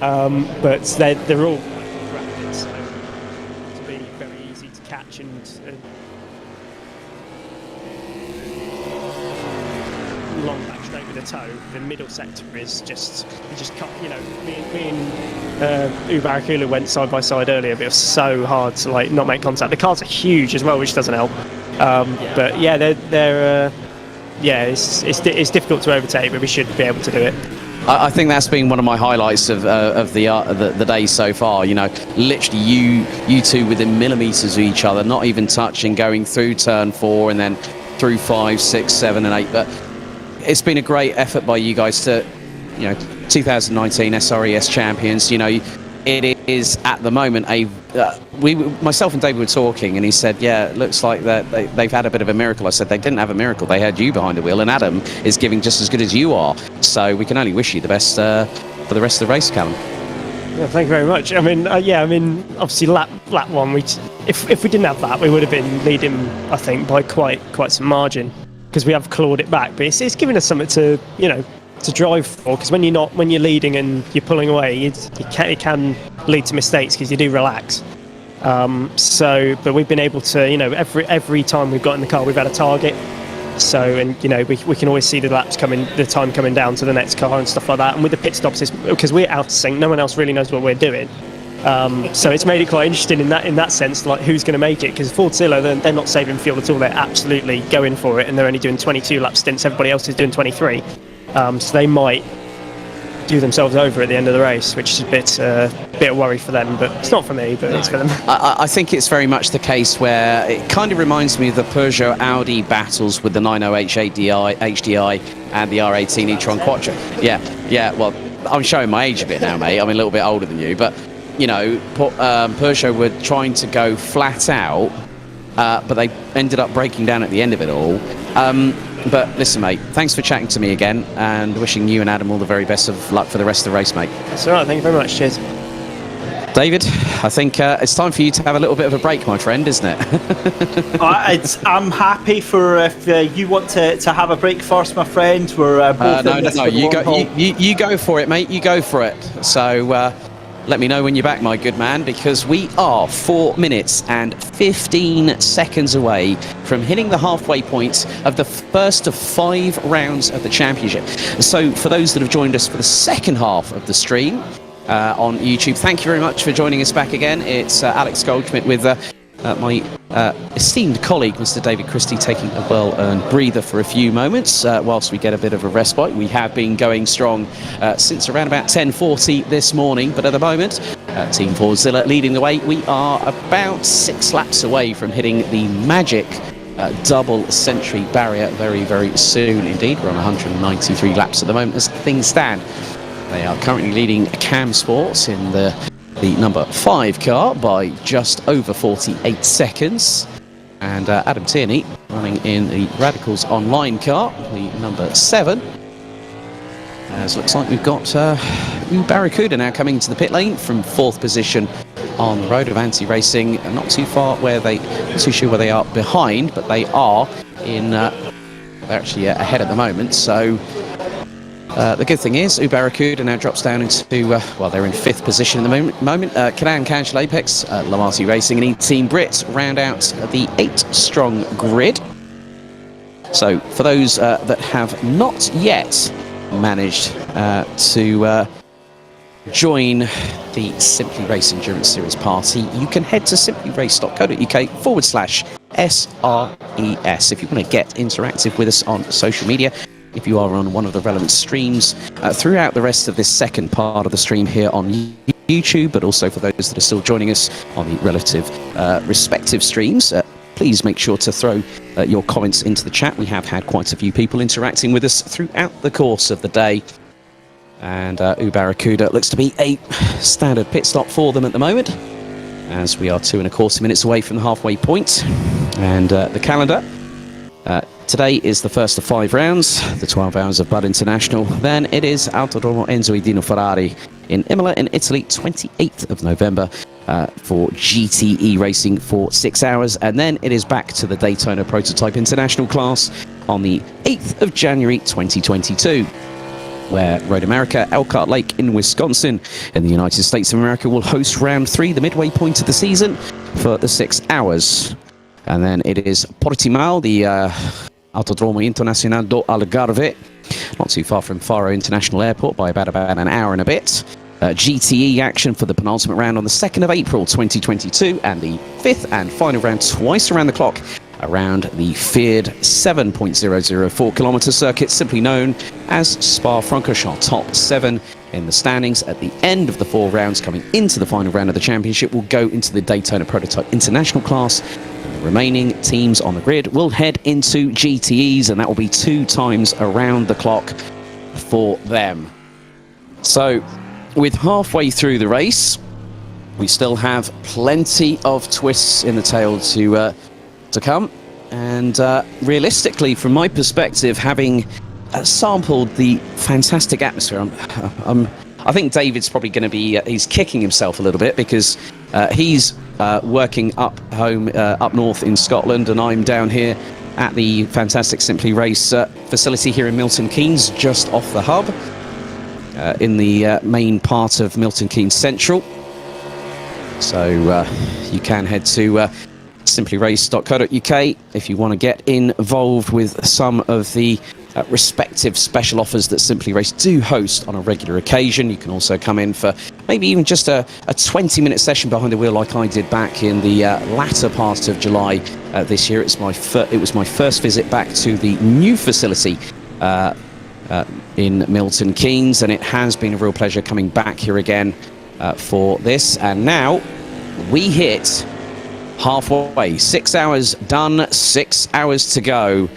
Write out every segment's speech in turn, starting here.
but they're all rapid, so to be very easy to catch and long back straight with a toe. The middle sector is just, you just can't, me and Ubarakula went side by side earlier, but it was so hard to like not make contact. The cars are huge as well, which doesn't help. But yeah, they're it's difficult to overtake, but we should be able to do it. I think that's been one of my highlights of the day so far. Literally you two within millimetres of each other, not even touching, going through turn 4 and then through 5, 6, 7 and 8. But it's been a great effort by you guys to, 2019 SRES champions. It is at the moment myself and David were talking, and he said, "Yeah, it looks like that they've had a bit of a miracle." I said, "They didn't have a miracle. They had you behind the wheel, and Adam is giving just as good as you are. So we can only wish you the best for the rest of the race, Callum." Yeah, thank you very much. Obviously lap 1, if we didn't have that, we would have been leading, I think, by quite some margin, because we have clawed it back. But it's given us something to drive for, because when you're leading and you're pulling away, it can lead to mistakes because you do relax. But we've been able to, every time we've got in the car, we've had a target. So, and we can always see the time coming down to the next car and stuff like that. And with the pit stops, it's because we're out of sync, no one else really knows what we're doing. So it's made it quite interesting in that sense, like who's going to make it, because Ford Zilla, they're not saving fuel at all. They're absolutely going for it, and they're only doing 22 lap stints. Everybody else is doing 23. So they might do themselves over at the end of the race, which is a bit of worry for them, but it's not for me, but it's for them. I think it's very much the case where it kind of reminds me of the Peugeot Audi battles with the 90H HDI and the R18 e-tron Quattro. Yeah, well, I'm showing my age a bit now, mate. I'm a little bit older than you, but Peugeot were trying to go flat out, but they ended up breaking down at the end of it all. But listen, mate, thanks for chatting to me again, and wishing you and Adam all the very best of luck for the rest of the race, mate. That's all right, thank you very much, cheers. David, I think it's time for you to have a little bit of a break, my friend, isn't it? I'm happy for if you want to have a break first, my friend. We're both No, you go for it, mate, you go for it. So let me know when you're back, my good man, because we are 4 minutes and 15 seconds away from hitting the halfway point of the first of 5 rounds of the championship. So for those that have joined us for the second half of the stream on YouTube, thank you very much for joining us back again. It's Alex Goldschmidt with my esteemed colleague, Mr. David Christie, taking a well-earned breather for a few moments whilst we get a bit of a respite. We have been going strong since around about 10:40 this morning, but at the moment, Team Forzilla leading the way. We are about 6 laps away from hitting the magic double century barrier very, very soon indeed. We're on 193 laps at the moment as things stand. They are currently leading Cam Sports in the number 5 car by just over 48 seconds, and Adam Tierney running in the Radicals Online car, the number 7. As looks like we've got Barracuda now coming into the pit lane from 4th position on the road of Anti-Racing, not too far not too sure where they are behind, but they are they're actually ahead at the moment. So the good thing is, Barracuda now drops down into, they're in 5th position at the moment. Canan Canchel Apex, Lamarty Racing and E-Team Brit round out the 8-strong grid. So for those that have not yet managed to join the Simply Race Endurance Series party, you can head to simplyrace.co.uk/SRES if you want to get interactive with us on social media. If you are on one of the relevant streams throughout the rest of this second part of the stream here on YouTube, but also for those that are still joining us on the respective streams, please make sure to throw your comments into the chat. We have had quite a few people interacting with us throughout the course of the day. And Barracuda looks to be a standard pit stop for them at the moment, as we are 2¼ minutes away from the halfway point. And the calendar. Today is the first of 5 rounds, the 12 hours of Buddh International. Then it is Autodromo Enzo e Dino Ferrari in Imola in Italy, 28th of November for GTE racing for 6 hours. And then it is back to the Daytona Prototype International class on the 8th of January 2022. where Road America, Elkhart Lake in Wisconsin in the United States of America will host round 3, the midway point of the season, for the 6 hours. And then it is Portimao, the Autodromo Internacional do Algarve, not too far from Faro International Airport by about an hour and a bit. GTE action for the penultimate round on the 2nd of April 2022, and the 5th and final round twice around the clock around the feared 7.004 kilometre circuit, simply known as Spa-Francorchamps. Top 7 in the standings at the end of the 4 rounds coming into the final round of the championship will go into the Daytona Prototype International class. And the remaining teams on the grid will head into GTEs, and that will be 2 times around the clock for them. So, with halfway through the race, we still have plenty of twists in the tail to come, and realistically, from my perspective, having sampled the fantastic atmosphere, I think David's probably going to be he's kicking himself a little bit, because he's working up north in Scotland, and I'm down here at the fantastic Simply Race facility here in Milton Keynes, just off the hub in the main part of Milton Keynes Central. So you can head to simplyrace.co.uk if you want to get involved with some of the respective special offers that Simply Race do host on a regular occasion. You can also come in for maybe even just a 20-minute session behind the wheel, like I did back in the latter part of July this year. It was my first visit back to the new facility in Milton Keynes, and it has been a real pleasure coming back here again for this. And now we hit halfway. 6 hours done, 6 hours to go.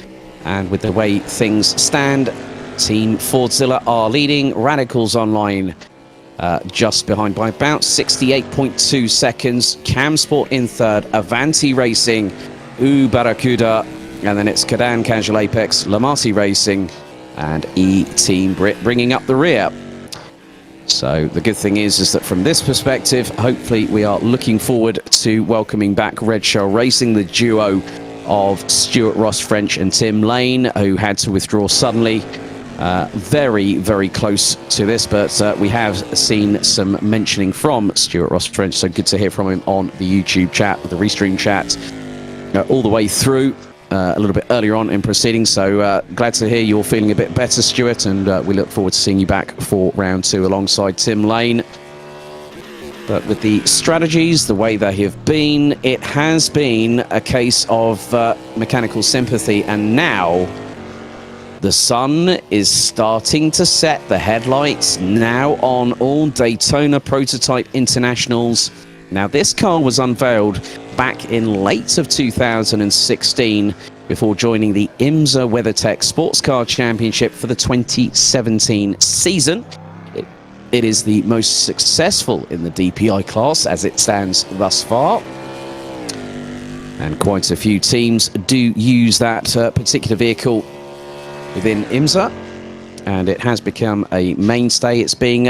And with the way things stand, Team Fordzilla are leading. Radicals Online just behind by about 68.2 seconds. Camsport in third. Avanti Racing, Barracuda, and then it's Cadan Casual Apex, Lamati Racing, and E-Team Brit bringing up the rear. So the good thing is that from this perspective, hopefully we are looking forward to welcoming back Red Shell Racing, the duo of Stuart Ross French and Tim Lane, who had to withdraw suddenly. Very, very close to this, but we have seen some mentioning from Stuart Ross French, so good to hear from him on the YouTube chat, the Restream chat, all the way through. A little bit earlier on in proceedings, so glad to hear you're feeling a bit better, Stuart, and we look forward to seeing you back for round 2 alongside Tim Lane. But with the strategies, the way they have been, it has been a case of mechanical sympathy, and now the sun is starting to set. The headlights now on all Daytona Prototype Internationals. Now, this car was unveiled back in late of 2016 before joining the IMSA WeatherTech Sports Car Championship for the 2017 season. It is the most successful in the DPI class as it stands thus far. And quite a few teams do use that particular vehicle within IMSA, and it has become a mainstay. It's being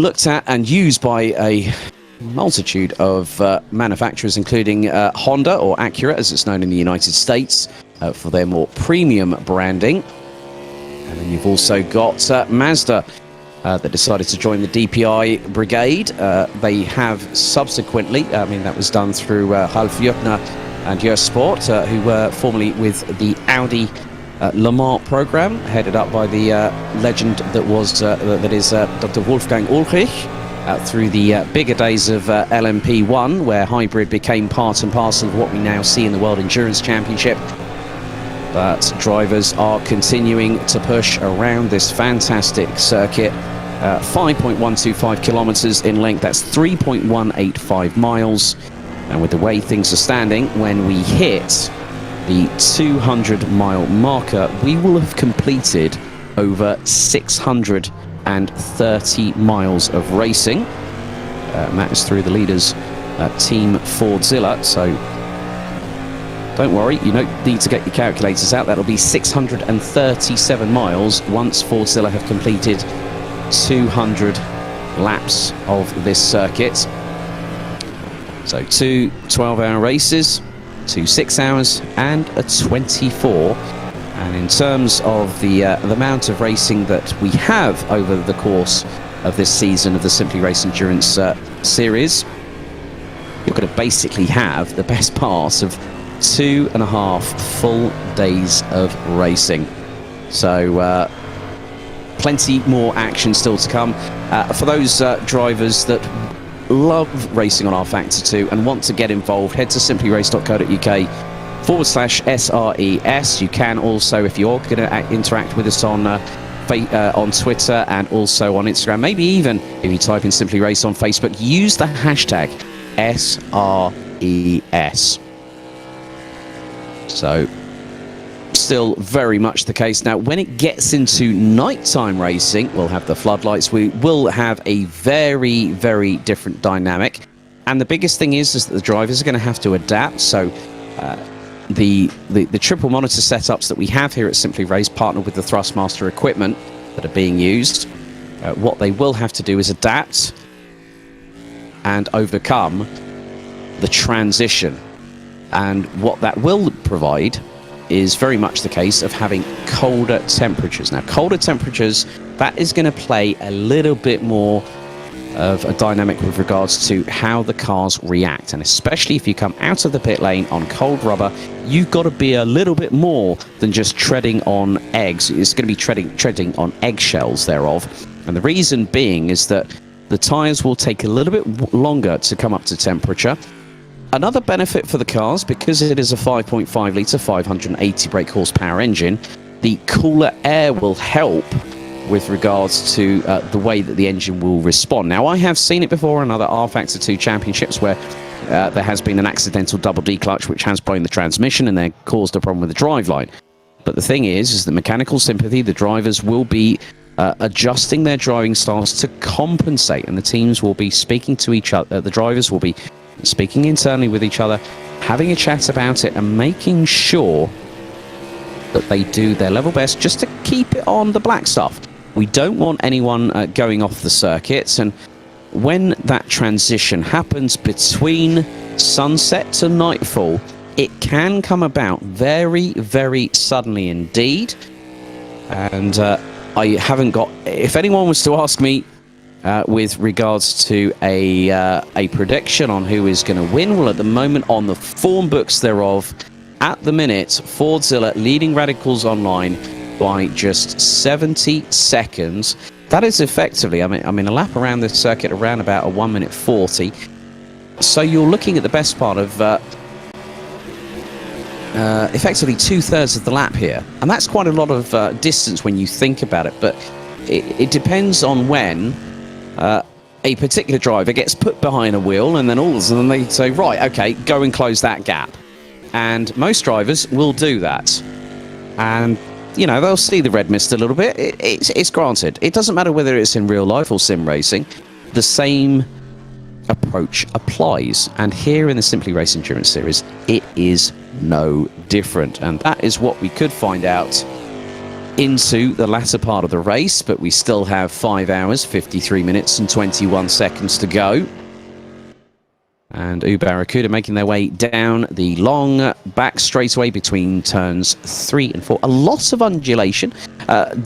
looked at and used by a multitude of manufacturers, including Honda, or Acura as it's known in the United States, for their more premium branding. And then you've also got Mazda that decided to join the DPI brigade. They have subsequently, that was done through Ralf Jötner and Jörg Sport, who were formerly with the Audi Le Mans program, headed up by the legend that is Dr. Wolfgang Ulrich, through the bigger days of LMP1, where hybrid became part and parcel of what we now see in the World Endurance Championship. But drivers are continuing to push around this fantastic circuit. 5.125 kilometers in length, that's 3.185 miles. And with the way things are standing, when we hit the 200-mile marker, we will have completed over 630 miles of racing. That is through the leaders, Team Fordzilla. So don't worry, you don't need to get your calculators out. That'll be 637 miles once Fordzilla have completed 200 laps of this circuit. So 2 12-hour races, 2 6 hours, and a 24 And in terms of the amount of racing that we have over the course of this season of the Simply Race Endurance series, you're going to basically have the best part of 2.5 full days of racing. So plenty more action still to come. For those drivers that love racing on R Factor 2 and want to get involved, head to simplyrace.co.uk/SRES. You can also, if you're going to interact with us on Twitter and also on Instagram, maybe even if you type in Simply Race on Facebook, use the hashtag SRES. So still very much the case. Now, when it gets into nighttime racing, we'll have the floodlights. We will have a very, very different dynamic. And the biggest thing is that the drivers are going to have to adapt. So the triple monitor setups that we have here at Simply Race, partnered with the Thrustmaster equipment that are being used, what they will have to do is adapt and overcome the transition. And what that will provide is very much the case of having colder temperatures. Now, colder temperatures, that is going to play a little bit more of a dynamic with regards to how the cars react. And especially if you come out of the pit lane on cold rubber, you've got to be a little bit more than just treading on eggs. It's going to be treading on eggshells thereof. And the reason being is that the tyres will take a little bit longer to come up to temperature. Another benefit for the cars, because it is a 5.5 litre, 580 brake horsepower engine, the cooler air will help with regards to the way that the engine will respond. Now, I have seen it before in other R Factor 2 championships where there has been an accidental double D-clutch which has blown the transmission and then caused a problem with the driveline. But the thing is that mechanical sympathy, the drivers will be adjusting their driving styles to compensate, and the teams will be speaking to each other, the drivers will be speaking internally with each other, having a chat about it and making sure that they do their level best just to keep it on the black stuff. We don't want anyone going off the circuits, and when that transition happens between sunset to nightfall, it can come about very, very suddenly indeed. And I haven't got, if anyone was to ask me with regards to a prediction on who is going to win, well, at the moment on the form books thereof, at the minute, Fordzilla leading Radicals Online by just 70 seconds. That is effectively, I mean, a lap around this circuit around about a 1:40. So you're looking at the best part of effectively 2/3 of the lap here, and that's quite a lot of distance when you think about it. But it depends on when a particular driver gets put behind a wheel, and then all of a sudden they say, right, okay, go and close that gap. And most drivers will do that. And, you know, they'll see the red mist a little bit. It's granted. It doesn't matter whether it's in real life or sim racing. The same approach applies. And here in the Simply Race Endurance Series, it is no different. And that is what we could find out into the latter part of the race. But we still have 5 hours, 53 minutes and 21 seconds to go. And Barracuda making their way down the long back straightaway between turns 3 and 4. A lot of undulation.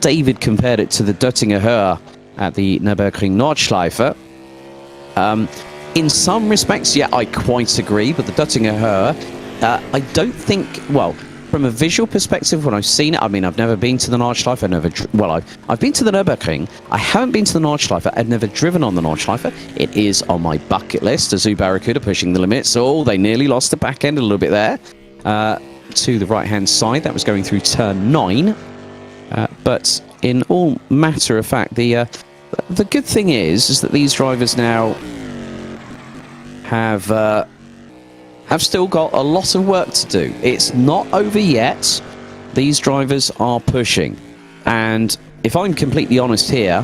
David compared it to the Döttinger Höhe at the Nürburgring Nordschleife. In some respects, yeah, I quite agree, but the Döttinger Höhe, I don't think, well, from a visual perspective, when I've seen it, I mean, I've never been to the Nordschleife. I've been to the Nürburgring. I haven't been to the Nordschleife. I've never driven on the Nordschleife. It is on my bucket list. Azu Barracuda pushing the limits. Oh, they nearly lost the back end a little bit there to the right-hand side. That was going through turn 9. But in all matter of fact, the good thing is that these drivers now have still got a lot of work to do. It's not over yet. These drivers are pushing. And if I'm completely honest here,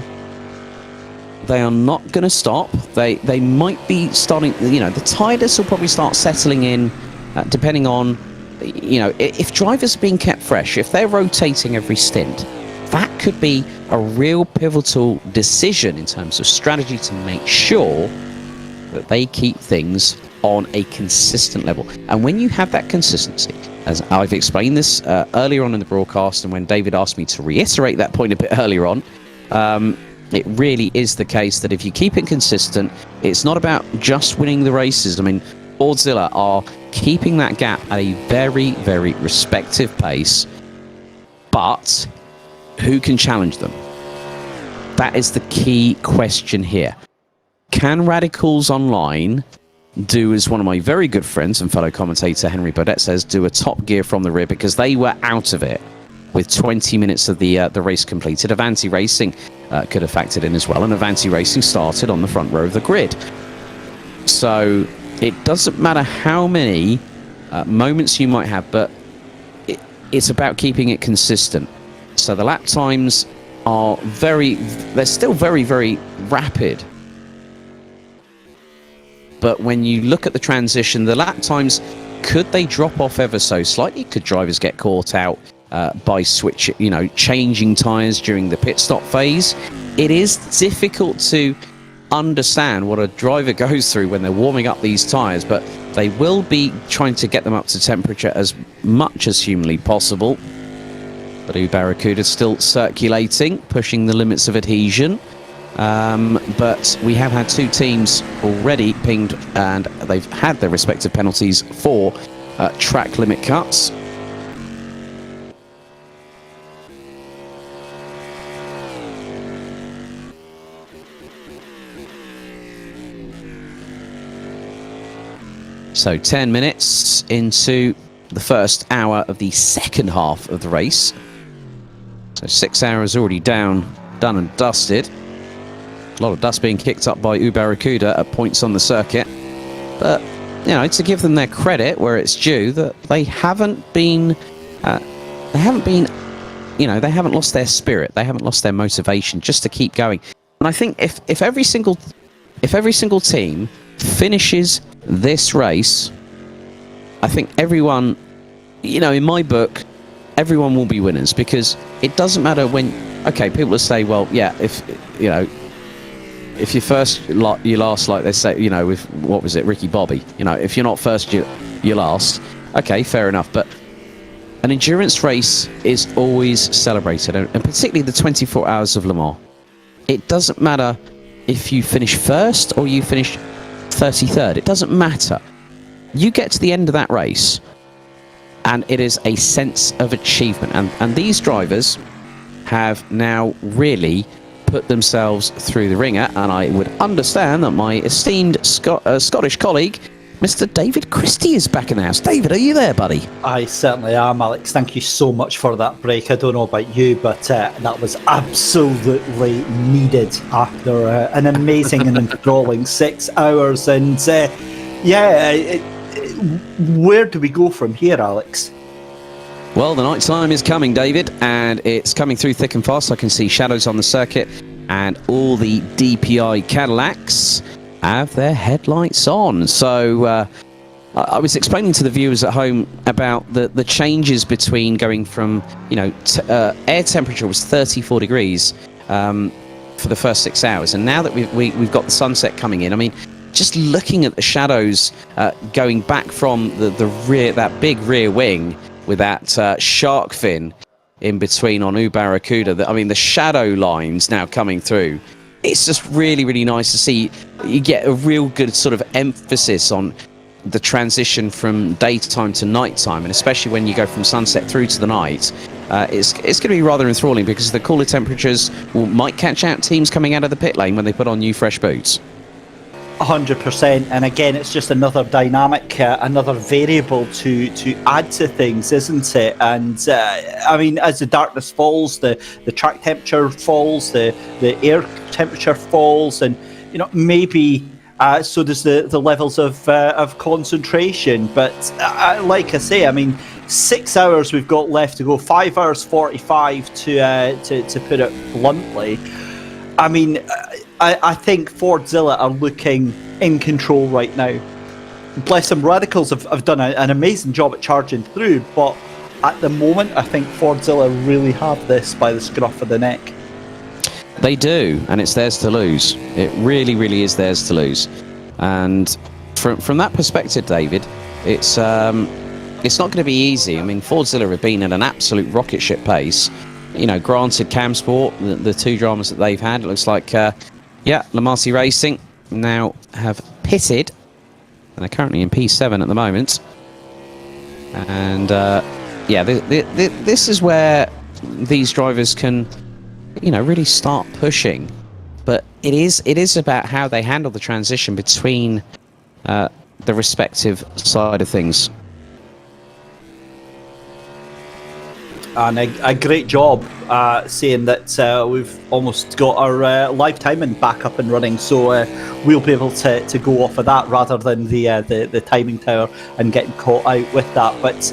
they are not going to stop. They might be starting, you know, the tidus will probably start settling in, depending on, you know, if drivers are being kept fresh, if they're rotating every stint, that could be a real pivotal decision in terms of strategy to make sure that they keep things on a consistent level. And when you have that consistency, as I've explained this earlier on in the broadcast, and when David asked me to reiterate that point a bit earlier on, it really is the case that if you keep it consistent, it's not about just winning the races. I mean, Fordzilla are keeping that gap at a very, very respective pace, but who can challenge them? That is the key question here. Can Radicals Online do, as one of my very good friends and fellow commentator Henry Burdett says, do a top gear from the rear, because they were out of it with 20 minutes of the race completed. Avanti Racing could have factored in as well, and Avanti Racing started on the front row of the grid. So it doesn't matter how many moments you might have, but it's about keeping it consistent. So the lap times are they're still very, very rapid. But when you look at the transition, the lap times, could they drop off ever so slightly? Could drivers get caught out by changing tyres during the pit stop phase? It is difficult to understand what a driver goes through when they're warming up these tyres, but they will be trying to get them up to temperature as much as humanly possible. But Barracuda still circulating, pushing the limits of adhesion. But we have had two teams already pinged, and they've had their respective penalties for track limit cuts. So 10 minutes into the first hour of the second half of the race. So 6 hours already done and dusted. A lot of dust being kicked up by Barracuda at points on the circuit. But, to give them their credit where it's due, that they haven't lost their spirit. They haven't lost their motivation just to keep going. And I think if every single team finishes this race, I think everyone, in my book, everyone will be winners, because it doesn't matter when. Okay, people will say, well, yeah, if you're first, you last, like they say, with, what was it, Ricky Bobby, if you're not first, you're last. Okay, fair enough. But an endurance race is always celebrated, and particularly the 24 hours of Le Mans. It doesn't matter if you finish first or you finish 33rd. It doesn't matter. You get to the end of that race, and it is a sense of achievement. And these drivers have now really put themselves through the ringer, and I would understand that my esteemed Scottish colleague, Mr. David Christie, is back in the house. David, are you there, buddy? I certainly am, Alex. Thank you so much for that break. I don't know about you, but that was absolutely needed after an amazing and enthralling 6 hours. And where do we go from here, Alex? Well, the night time is coming, David, and it's coming through thick and fast. I can see shadows on the circuit, and all the DPI Cadillacs have their headlights on. So I was explaining to the viewers at home about the changes between going from, air temperature was 34 degrees for the first 6 hours, and now that we've got the sunset coming in, I mean, just looking at the shadows going back from the rear, that big rear wing, with that shark fin in between on Barracuda. The shadow lines now coming through. It's just really, really nice to see. You get a real good sort of emphasis on the transition from daytime to nighttime, and especially when you go from sunset through to the night. It's going to be rather enthralling, because the cooler temperatures might catch out teams coming out of the pit lane when they put on new fresh boots. 100%, and again, it's just another dynamic, another variable to add to things, isn't it? And as the darkness falls, the track temperature falls, the air temperature falls, and maybe so does the levels of concentration. But like I say, 6 hours we've got left to go, 5 hours 45 to put it bluntly. I think Fordzilla are looking in control right now. Bless them, Radicals have done an amazing job at charging through, but at the moment, I think Fordzilla really have this by the scruff of the neck. They do, and it's theirs to lose. It really, really is theirs to lose. And from that perspective, David, it's it's not going to be easy. I mean, Fordzilla have been at an absolute rocket ship pace. You know, granted, Camsport, the two dramas that they've had, it looks like, Lamasi Racing now have pitted, and they're currently in P7 at the moment. And, this is where these drivers can, really start pushing. But it is about how they handle the transition between the respective side of things. And a great job saying that we've almost got our live timing back up and running, so we'll be able to go off of that rather than the timing tower and getting caught out with that. But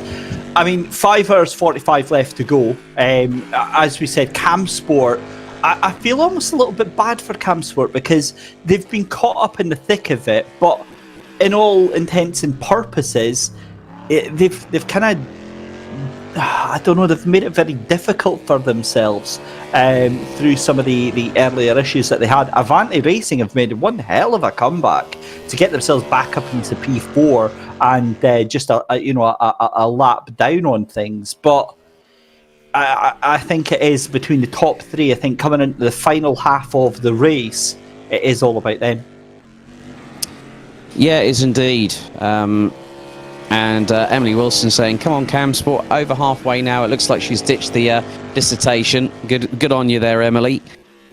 I mean, 5 hours 45 left to go. As we said, Camsport, I feel almost a little bit bad for Camsport because they've been caught up in the thick of it, but in all intents and purposes, they've kind of, I don't know, they've made it very difficult for themselves through some of the earlier issues that they had. Avanti Racing have made one hell of a comeback to get themselves back up into P4 and just a lap down on things. But I think it is between the top three. I think coming into the final half of the race, it is all about them. Yeah, it is indeed. And Emily Wilson saying, "Come on, Camsport, over halfway now. It looks like she's ditched the dissertation. Good on you there, Emily."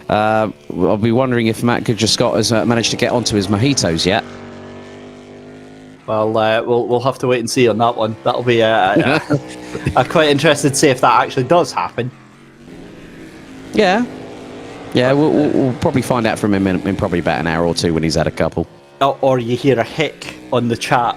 I'll be wondering if Matt Scott has managed to get onto his mojitos yet. Well, we'll have to wait and see on that one. That'll be I'm quite interested to see if that actually does happen. Yeah, we'll probably find out from him in probably about an hour or two when he's had a couple. Or you hear a hic on the chat.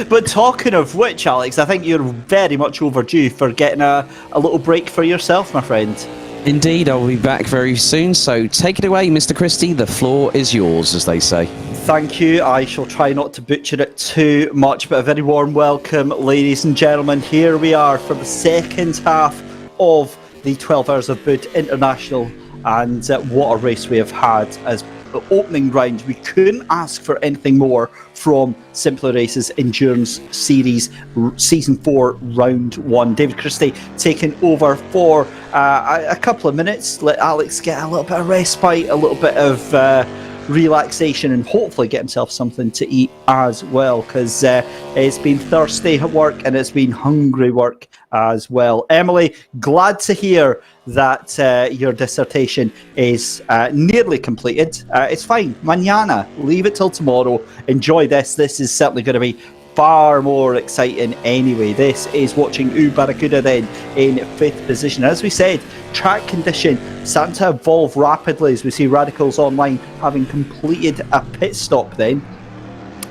But talking of which, Alex, I think you're very much overdue for getting a little break for yourself, my friend. Indeed, I'll be back very soon, so take it away, Mr. Christie. The floor is yours, as they say. Thank you. I shall try not to butcher it too much, but a very warm welcome, ladies and gentlemen. Here we are for the second half of the 12 Hours of Buddh International, and what a race we have had as opening round. We couldn't ask for anything more from Simpler Races Endurance Series Season 4 Round 1. David Christie taking over for a couple of minutes. Let Alex get a little bit of respite, a little bit of relaxation, and hopefully get himself something to eat as well, because it's been thirsty work and it's been hungry work as well. Emily, glad to hear that your dissertation is nearly completed. It's fine. Mañana. Leave it till tomorrow. Enjoy this. This is certainly going to be far more exciting anyway. This is watching Barracuda then in 5th position. As we said, track condition starting to evolve rapidly as we see Radicals Online having completed a pit stop then.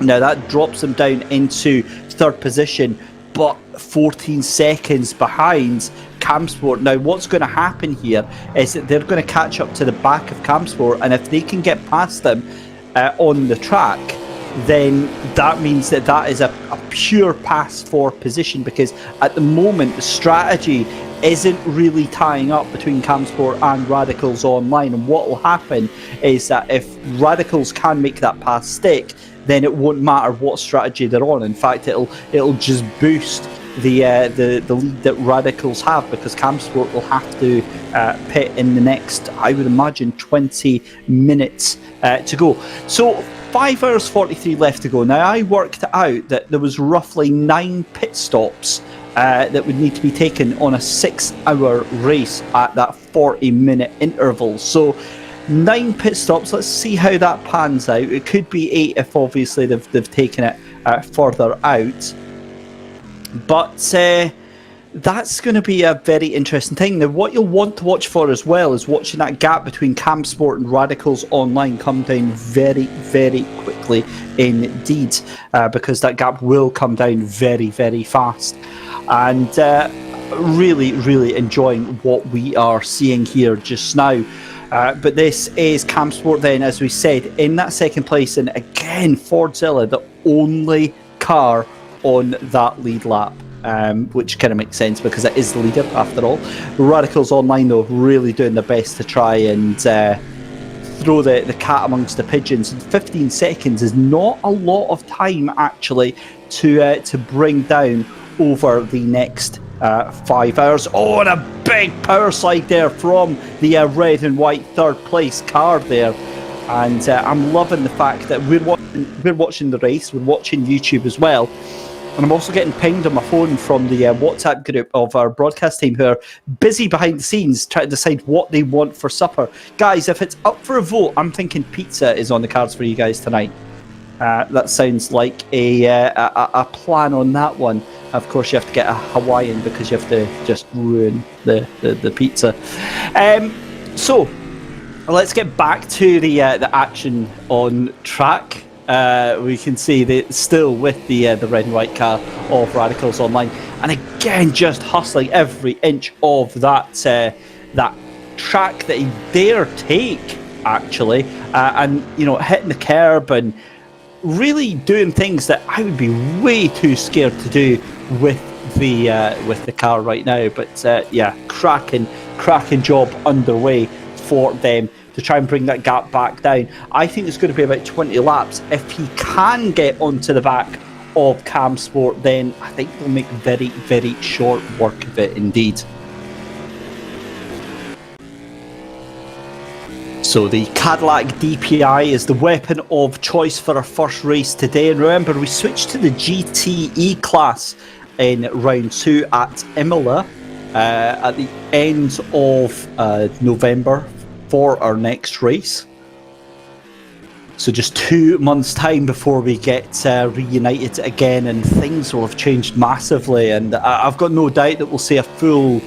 Now that drops them down into 3rd position, but 14 seconds behind Camsport. Now what's going to happen here is that they're going to catch up to the back of Camsport, and if they can get past them on the track, then that means that is a pure pass for position, because at the moment the strategy isn't really tying up between Camsport and Radicals Online. And what will happen is that if Radicals can make that pass stick, then it won't matter what strategy they're on. In fact, it'll just boost the lead that Radicals have, because Camsport will have to pit in the next, I would imagine, 20 minutes to go. So 5 hours 43 left to go. Now I worked out that there was roughly 9 pit stops that would need to be taken on a 6-hour race at that 40-minute interval. So 9 pit stops. Let's see how that pans out. It could be 8 if obviously they've taken it further out. But that's going to be a very interesting thing. Now, what you'll want to watch for as well is watching that gap between Camsport and Radicals Online come down very, very quickly indeed, because that gap will come down very, very fast. And really, really enjoying what we are seeing here just now. But this is Camsport then, as we said, in that second place, and again, Fordzilla, the only car on that lead lap. Which kind of makes sense because it is the leader after all. Radicals Online though really doing their best to try and throw the cat amongst the pigeons. 15 seconds is not a lot of time actually to bring down over the next 5 hours. Oh, and a big power slide there from the red and white third place car there. And I'm loving the fact that we're watching the race, we're watching YouTube as well. And I'm also getting pinged on my phone from the WhatsApp group of our broadcast team who are busy behind the scenes trying to decide what they want for supper. Guys, if it's up for a vote, I'm thinking pizza is on the cards for you guys tonight. That sounds like a plan on that one. Of course, you have to get a Hawaiian because you have to just ruin the pizza. So, let's get back to the action on track. We can see that still with the red and white car of Radicals Online, and again just hustling every inch of that track that he dare take actually, and hitting the curb and really doing things that I would be way too scared to do with the car right now. But yeah, cracking job underway for them to try and bring that gap back down. I think it's going to be about 20 laps. If he can get onto the back of Cam Sport, then I think they'll make very, very short work of it indeed. So the Cadillac DPI is the weapon of choice for our first race today. And remember, we switched to the GTE class in round 2 at Imola at the end of November for our next race. So just 2 months time before we get reunited again, and things will have changed massively, and I've got no doubt that we'll see a full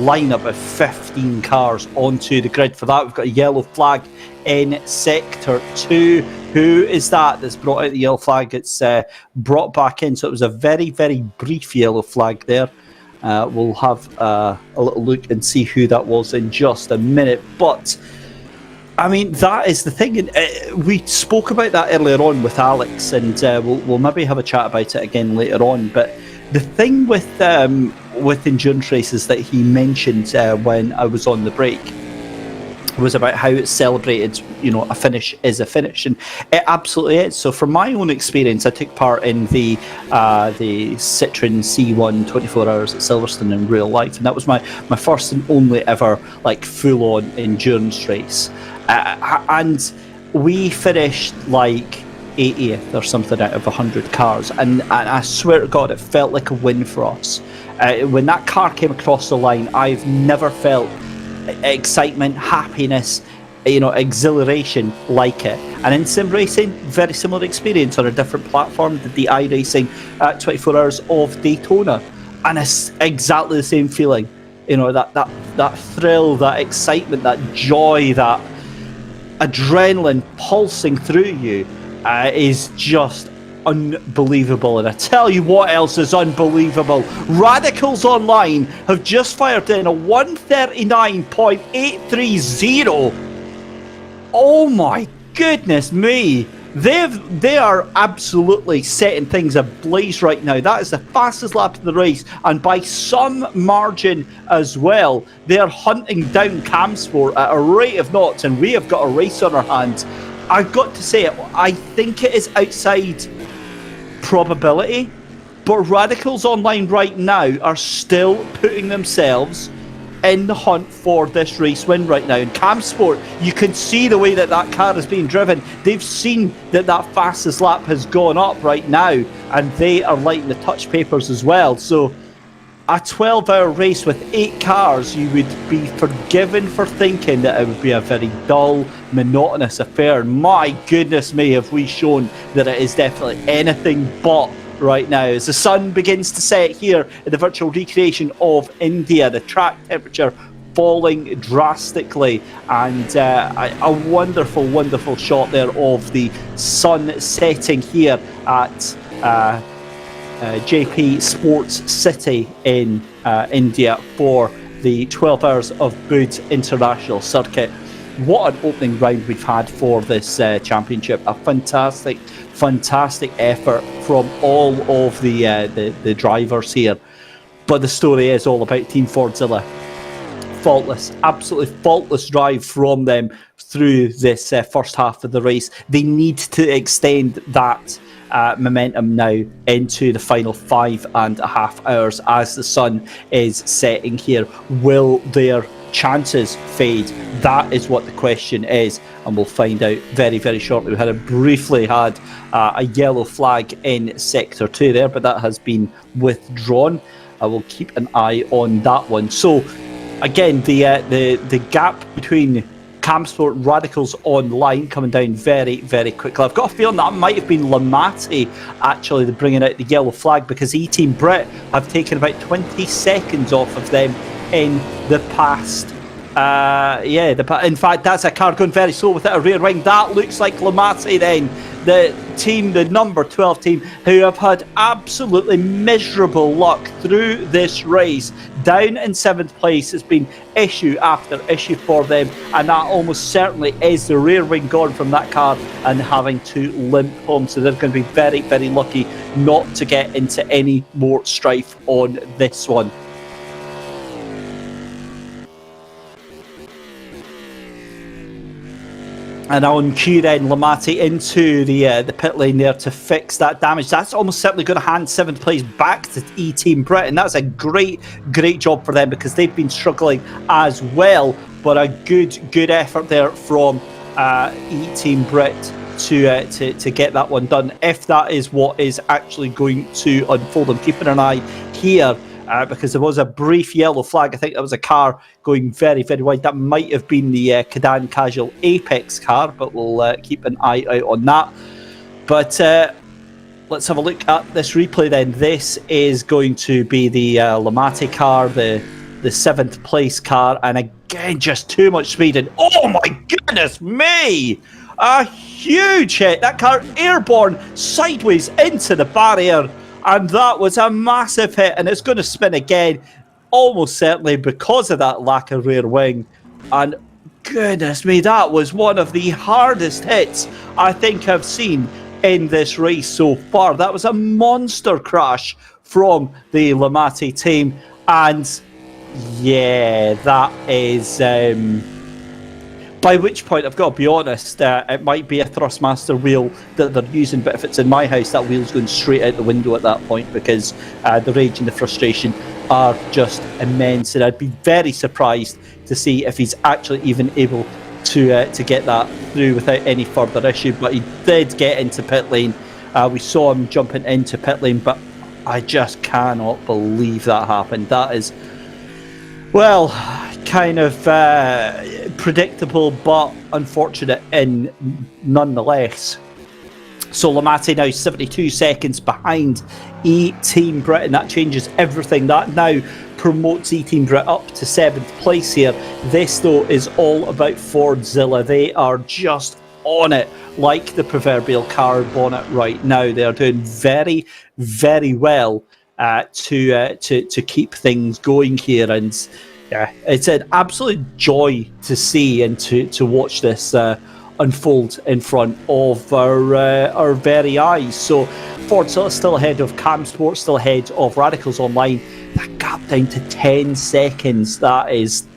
lineup of 15 cars onto the grid. For that, we've got a yellow flag in sector 2. Who is that's brought out the yellow flag? It's brought back in, so it was a very, very brief yellow flag there. We'll have a little look and see who that was in just a minute. But, I mean, that is the thing. We spoke about that earlier on with Alex, and we'll maybe have a chat about it again later on. But the thing with endurance races that he mentioned when I was on the break was about how it's celebrated, a finish is a finish, and it absolutely is. So from my own experience, I took part in the Citroen C1 24 Hours at Silverstone in real life, and that was my first and only ever full-on endurance race, and we finished 80th or something out of 100 cars, and I swear to God, it felt like a win for us. When that car came across the line, I've never felt excitement, happiness, exhilaration like it. And in sim racing, very similar experience on a different platform, the iRacing 24 Hours of Daytona, and it's exactly the same feeling. That thrill, that excitement, that joy, that adrenaline pulsing through you is just unbelievable. And I tell you what else is unbelievable. Radicals Online have just fired in a 139.830. Oh my goodness me. They are absolutely setting things ablaze right now. That is the fastest lap of the race, and by some margin as well. They are hunting down Camsport at a rate of knots, and we have got a race on our hands. I've got to say it, I think it is outside probability, but Radicals Online right now are still putting themselves in the hunt for this race win right now. In Camsport, you can see the way that car is being driven. They've seen that fastest lap has gone up right now, and they are lighting the touch papers as well. So a 12-hour race with 8 cars, you would be forgiven for thinking that it would be a very dull, monotonous affair. My goodness me, have we shown that it is definitely anything but right now. As the sun begins to set here in the virtual recreation of India, the track temperature falling drastically, and a wonderful, wonderful shot there of the sun setting here at JP Sports City in India for the 12 Hours of Buddh International Circuit. What an opening round we've had for this championship. A fantastic effort from all of the drivers here. But the story is all about Team Fordzilla. faultless, absolutely faultless drive from them through this first half of the race. They need to extend that momentum now into the final 5.5 hours as the sun is setting here. Will their chances fade? That is what the question is, and we'll find out very, very shortly. We briefly had a yellow flag in Sector 2 there, but that has been withdrawn. I will keep an eye on that one. So again, the gap between Camsport Radicals Online coming down very, very quickly. I've got a feeling that might have been Lamati actually bringing out the yellow flag, because E-Team Brit have taken about 20 seconds off of them in the past. In fact, that's a car going very slow without a rear wing. That looks like Lamati then, the number 12 team, who have had absolutely miserable luck through this race. Down in 7th place has been issue after issue for them, and that almost certainly is the rear wing gone from that car and having to limp home. So they're going to be very, very lucky not to get into any more strife on this one. And on cue then, Lamati into the pit lane there to fix that damage. That's almost certainly going to hand 7th place back to E-Team Brit, and that's a great job for them, because they've been struggling as well. But a good effort there from E-Team Brit to get that one done, if that is what is actually going to unfold. I'm keeping an eye here, because there was a brief yellow flag. I think that was a car going very, very wide. That might have been the Kadan Casual Apex car, but we'll keep an eye out on that. But let's have a look at this replay then. This is going to be the Lamati car, the 7th place car, and again, just too much speed. And oh my goodness me! A huge hit. That car airborne sideways into the barrier. And that was a massive hit, and it's going to spin again, almost certainly because of that lack of rear wing. And goodness me, that was one of the hardest hits I think I've seen in this race so far. That was a monster crash from the Lamati team. And yeah, that is... by which point, I've got to be honest, it might be a Thrustmaster wheel that they're using, but if it's in my house, that wheel's going straight out the window at that point, because the rage and the frustration are just immense. And I'd be very surprised to see if he's actually even able to get that through without any further issue. But he did get into pit lane. We saw him jumping into pit lane, but I just cannot believe that happened. That is, well, kind of predictable, but unfortunate in nonetheless. So Lamati now 72 seconds behind E-Team Brit, and that changes everything. That now promotes E-Team Brit up to 7th place here. This, though, is all about Fordzilla. They are just on it like the proverbial car bonnet right now. They are doing very, very well to keep things going here. And yeah, it's an absolute joy to see and to watch this unfold in front of our very eyes. So Fordzilla still ahead of Camsport, still ahead of Radicals Online. That gap down to 10 seconds. That is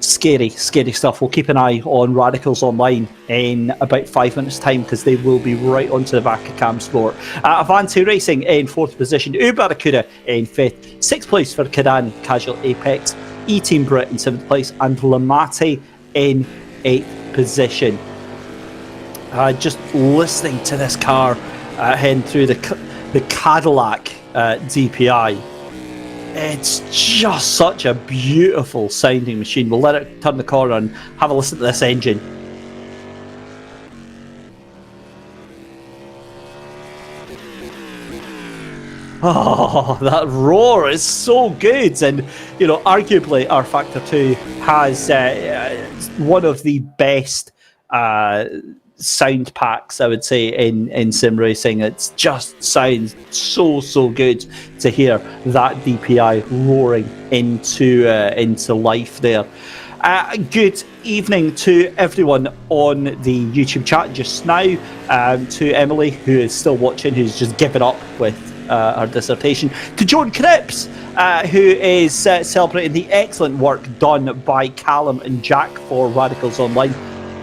scary stuff. We'll keep an eye on Radicals Online in about 5 minutes' time, because they will be right onto the back of Camsport. Avanti Racing in 4th position, Ubarakuda in 5th, 6th place for Kadan Casual Apex, E-Team Brit in 7th place, and Lamati in 8th position. Just listening to this car heading through the Cadillac DPI, it's just such a beautiful sounding machine. We'll let it turn the corner and have a listen to this engine. Oh, that roar is so good. And, you know, arguably our Factor 2 has one of the best sound packs, I would say, in sim racing. It just sounds so good to hear that DPI roaring into life there. Good evening to everyone on the YouTube chat just now. To Emily, who is still watching, who's just given up with her dissertation. To Joan Cripps, who is celebrating the excellent work done by Callum and Jack for Radicals Online.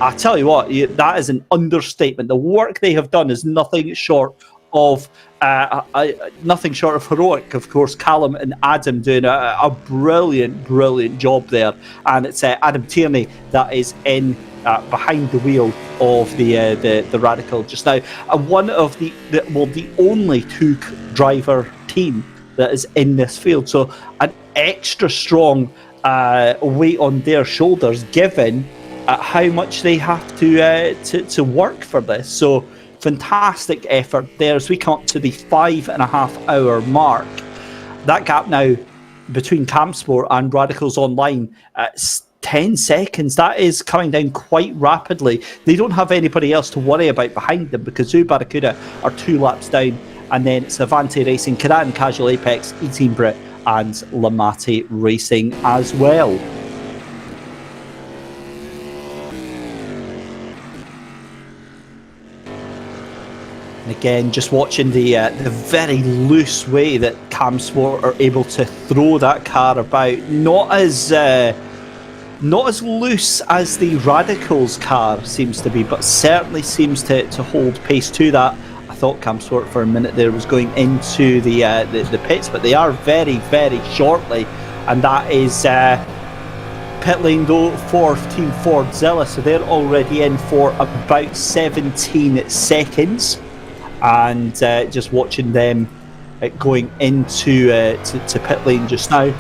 I tell you what, that is an understatement. The work they have done is nothing short of heroic. Of course, Callum and Adam doing a brilliant job there, and it's Adam Tierney that is in behind the wheel of the Radical just now. One of the only two driver team that is in this field, so an extra strong weight on their shoulders, given how much they have to work for this. So fantastic effort there as we come up to the 5.5 hour mark. That gap now between Campsport and Radicals Online, 10 seconds. That is coming down quite rapidly. They don't have anybody else to worry about behind them because Zoo Barracuda are 2 laps down, and then it's Avante Racing, Karan Casual Apex, E-Team Brit and Lamati Racing as well. And again, just watching the very loose way that Campsport are able to throw that car about. Not as loose as the Radicals car seems to be, but certainly seems to hold pace to that. I thought Campsport for a minute there was going into the pits, but they are very shortly, and that is pit lane though for Team Fordzilla, so they're already in for about 17 seconds. And just watching them going into to pit lane just now,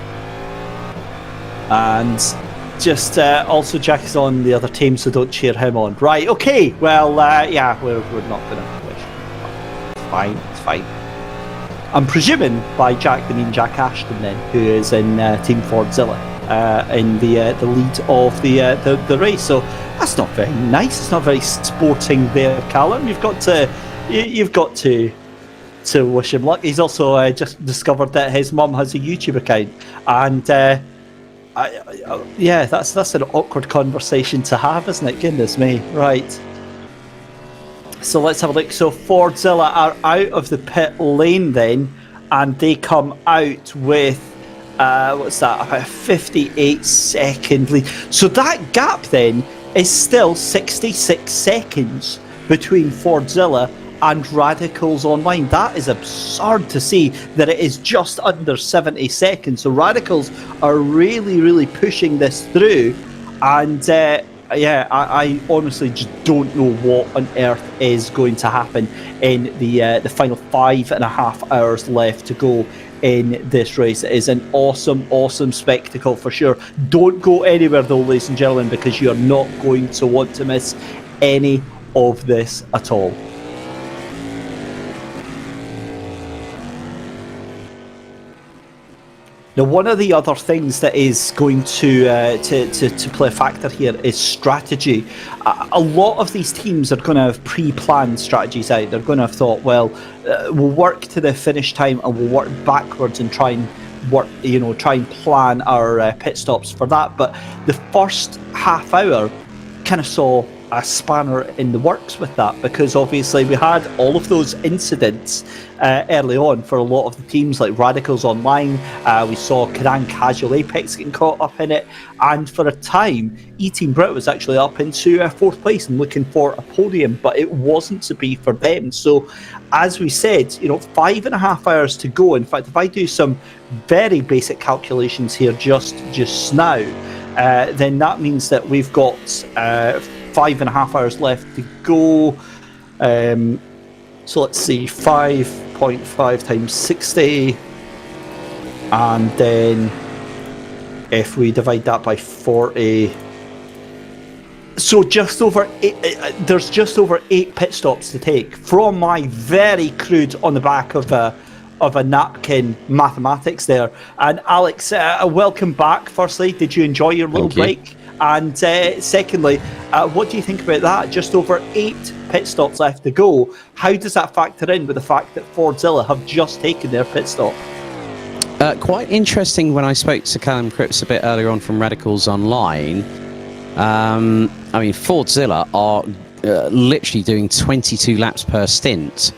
and just also Jack is on the other team, so don't cheer him on. Right? Okay. Well, yeah, we're not going to push. It's fine. I'm presuming by Jack they mean Jack Ashton then, who is in Team Fordzilla in the lead of the race. So that's not very nice. It's not very sporting there, Callum. You've got to wish him luck. He's also just discovered that his mum has a YouTube account, and yeah, that's an awkward conversation to have, isn't it? Goodness me. Right. So let's have a look. So Fordzilla are out of the pit lane then, and they come out with what's that? About a 58-second lead. So that gap then is still 66 seconds between Fordzilla and Radicals Online. That is absurd to see that it is just under 70 seconds. So Radicals are really pushing this through, and yeah, I honestly just don't know what on earth is going to happen in the final 5.5 hours left to go in this race. It is an awesome spectacle for sure. Don't go anywhere though, ladies and gentlemen, because you're not going to want to miss any of this at all. Now, one of the other things that is going to play a factor here is strategy. A lot of these teams are going to have pre-planned strategies out. They're going to have thought, well, we'll work to the finish time and we'll work backwards and try and plan our pit stops for that. But the first half hour kind of saw a spanner in the works with that, because obviously we had all of those incidents early on for a lot of the teams like Radicals Online. We saw Karan Casual Apex getting caught up in it, and for a time E-Team Brit was actually up into fourth place and looking for a podium, but it wasn't to be for them. So as we said, 5.5 hours to go. In fact, if I do some very basic calculations here just now, then that means that we've got 5.5 hours left to go. So let's see, 5.5 times 60, and then if we divide that by 40, so just over 8, there's just over 8 pit stops to take from my very crude on the back of a napkin mathematics there. And Alex, welcome back. Firstly, did you enjoy your little break? And secondly, what do you think about that? Just over 8 pit stops left to go. How does that factor in with the fact that Fordzilla have just taken their pit stop? Quite interesting. When I spoke to Callum Cripps a bit earlier on from Radicals Online, I mean, Fordzilla are literally doing 22 laps per stint,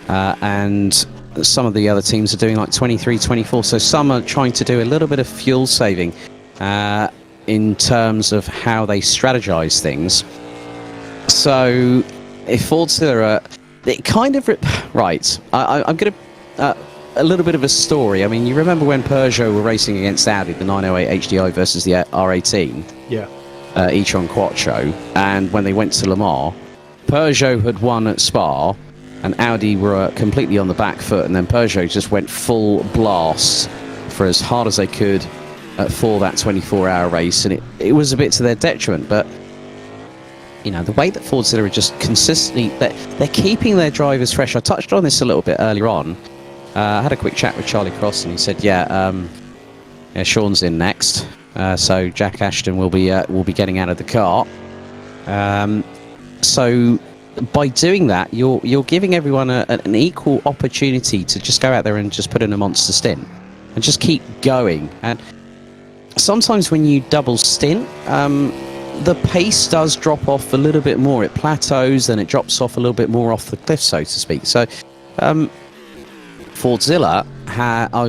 and some of the other teams are doing like 23, 24. So some are trying to do a little bit of fuel saving in terms of how they strategize things. So if Fordzilla it kind of right, I'm going to a little bit of a story. I mean, you remember when Peugeot were racing against Audi, the 908 HDI versus the R18? Yeah. E-tron Quattro, and when they went to Le Mans, Peugeot had won at Spa, and Audi were completely on the back foot, and then Peugeot just went full blast for as hard as they could for that 24-hour race, and it was a bit to their detriment. But you know, the way that Fordzilla are just consistently, they're keeping their drivers fresh. I touched on this a little bit earlier on. I had a quick chat with Charlie Cross, and he said, yeah, Sean's in next, so Jack Ashton will be getting out of the car. So by doing that, you're giving everyone an equal opportunity to just go out there and just put in a monster stint and just keep going. And sometimes when you double stint, the pace does drop off a little bit more. It plateaus, then it drops off a little bit more off the cliff, so to speak. So Fordzilla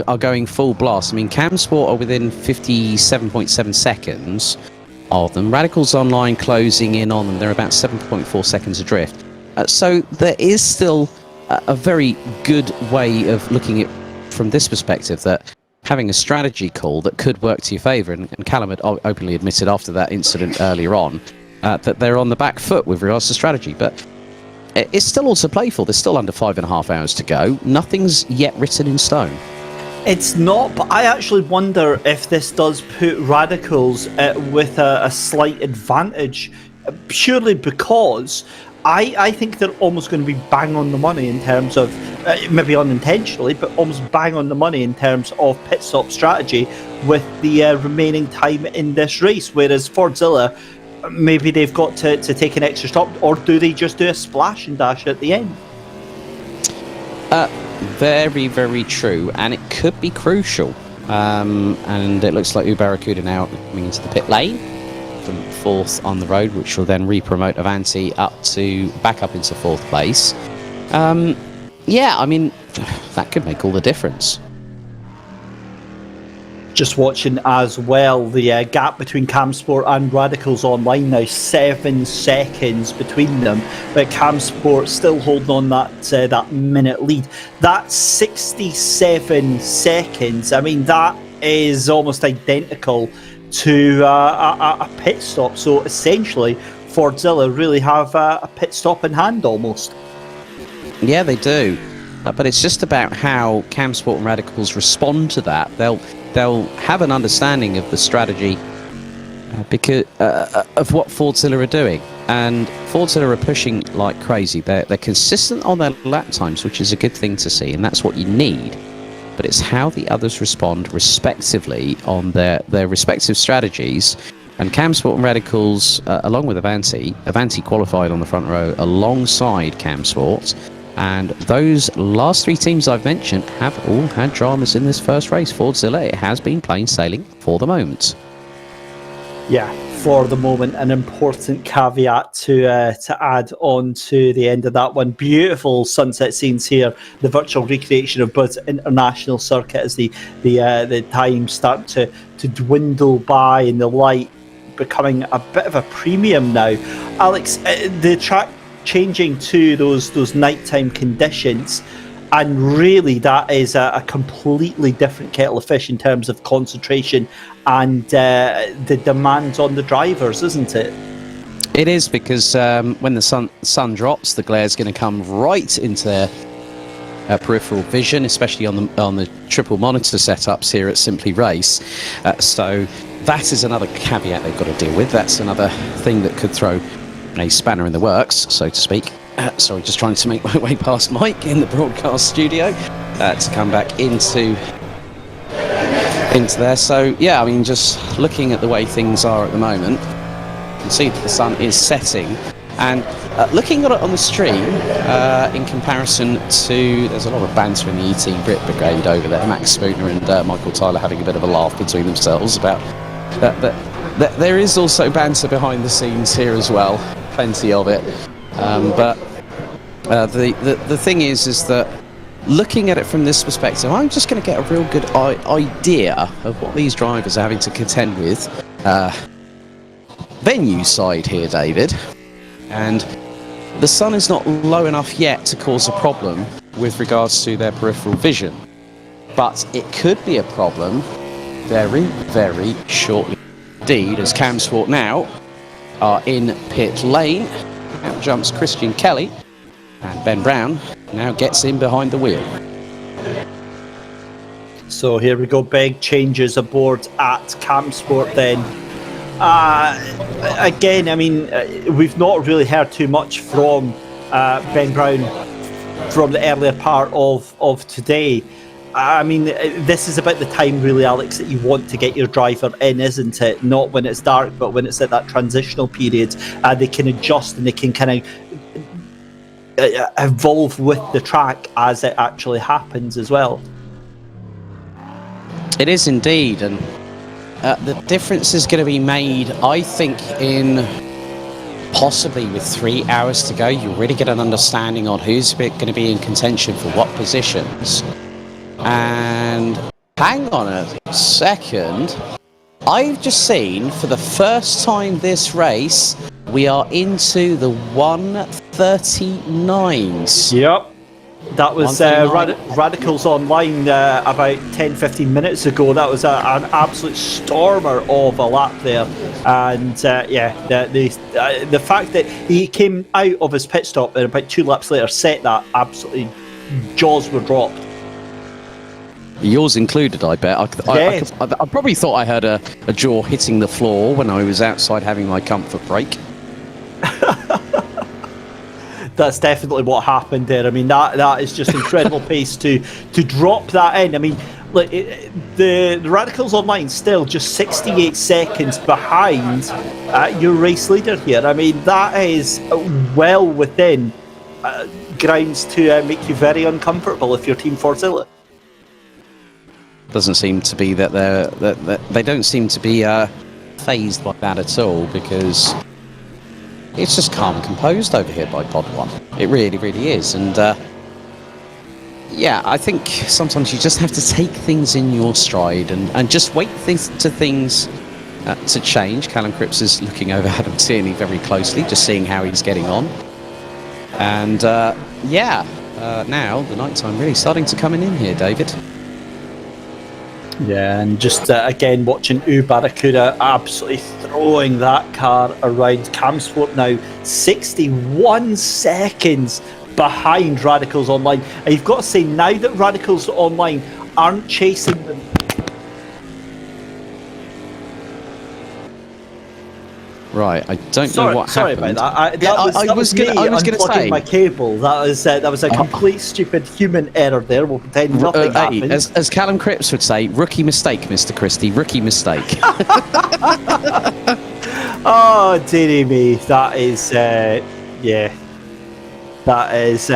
are going full blast. I mean, Cam Sport are within 57.7 seconds of them. Radicals Online closing in on them. They're about 7.4 seconds adrift. So there is still a very good way of looking at from this perspective, that having a strategy call that could work to your favour, and Callum had openly admitted after that incident earlier on that they're on the back foot with regards to strategy. But it's still all to play for. There's still under 5.5 hours to go. Nothing's yet written in stone. It's not, but I actually wonder if this does put Radicals with a slight advantage, purely because I think they're almost going to be bang on the money in terms of, maybe unintentionally, but almost bang on the money in terms of pit stop strategy with the remaining time in this race, whereas Fordzilla, maybe they've got to take an extra stop, or do they just do a splash and dash at the end? Very, very true, and it could be crucial. And it looks like Barracuda now coming into the pit lane from fourth on the road, which will then re-promote Avanti back up into fourth place. Yeah, I mean, that could make all the difference. Just watching as well, the gap between Camsport and Radicals Online now 7 seconds between them, but Camsport still holding on that minute lead. That's 67 seconds. I mean, that is almost identical to a pit stop. So essentially, Fordzilla really have a pit stop in hand almost. Yeah, they do. But it's just about how Camsport and Radicals respond to that. They'll have an understanding of the strategy because of what Fordzilla are doing, and Fordzilla are pushing like crazy. They're consistent on their lap times, which is a good thing to see, and that's what you need. But it's how the others respond respectively on their respective strategies. And Camsport and Radicals, along with Avanti qualified on the front row alongside Camsport. And those last 3 teams I've mentioned have all had dramas in this first race. Fordzilla, it has been plain sailing for the moment. Yeah, for the moment, an important caveat to add on to the end of that one. Beautiful sunset scenes here, the virtual recreation of Budd's international circuit as the time start to dwindle by and the light becoming a bit of a premium now. Alex, the track changing to those nighttime conditions, and really that is a completely different kettle of fish in terms of concentration and the demands on the drivers, isn't it? It is, because when the sun drops, the glare is going to come right into their peripheral vision, especially on the triple monitor setups here at Simply Race. So that is another caveat they've got to deal with. That's another thing that could throw a spanner in the works, so to speak. Sorry, just trying to make my way past Mike in the broadcast studio to come back into there. So yeah, I mean, just looking at the way things are at the moment, you can see that the sun is setting, and looking at it on the stream in comparison to, there's a lot of banter in the ET Brit Brigade over there. Max Spooner and Michael Tyler having a bit of a laugh between themselves about that. There is also banter behind the scenes here as well, plenty of it. But the thing is that looking at it from this perspective, I'm just going to get a real good idea of what these drivers are having to contend with. Venue side here, David. And the sun is not low enough yet to cause a problem with regards to their peripheral vision. But it could be a problem very, very shortly indeed, as Cam Sport now are in pit lane. Out jumps Christian Kelly, and Ben Brown now gets in behind the wheel. So here we go, big changes aboard at Cam Sport then. Again, I mean, we've not really heard too much from Ben Brown from the earlier part of today. I mean, this is about the time, really, Alex, that you want to get your driver in, isn't it? Not when it's dark, but when it's at that transitional period. They can adjust and they can kind of evolve with the track as it actually happens as well. It is indeed, and the difference is going to be made, I think, in possibly with 3 hours to go, you really get an understanding on who's going to be in contention for what positions. And hang on a second, I've just seen for the first time this race, we are into the 139s. Yep. That was Radicals Online about 10-15 minutes ago. That was an absolute stormer of a lap there. And the fact that he came out of his pit stop and about 2 laps later set that, absolutely jaws were dropped. Yours included, I bet. I probably thought I heard a jaw hitting the floor when I was outside having my comfort break. That's definitely what happened there. I mean, that is just incredible pace to drop that in. I mean, like the Radicals Online still just 68 seconds behind your race leader here. I mean, that is well within grounds to make you very uncomfortable if you're Team Forzilla. Doesn't seem to be that they don't seem to be phased by that at all, because it's just calm and composed over here by Pod 1. It really, really is. And I think sometimes you just have to take things in your stride and just wait things to change. Callum Cripps is looking over Adam Tierney very closely, just seeing how he's getting on. And now the nighttime really starting to come in here, David. Yeah, and just again watching Barracuda absolutely throwing that car around. Cam Sport now 61 seconds behind Radicals Online. And you've got to say, now that Radicals Online aren't chasing them. Right, I don't know what sorry happened. Sorry about that. I was going to say my cable. That was a complete stupid human error there. We'll pretend nothing happened. As Callum Cripps would say, rookie mistake, Mr. Christie. Rookie mistake. Oh, dearie me. That is, That is.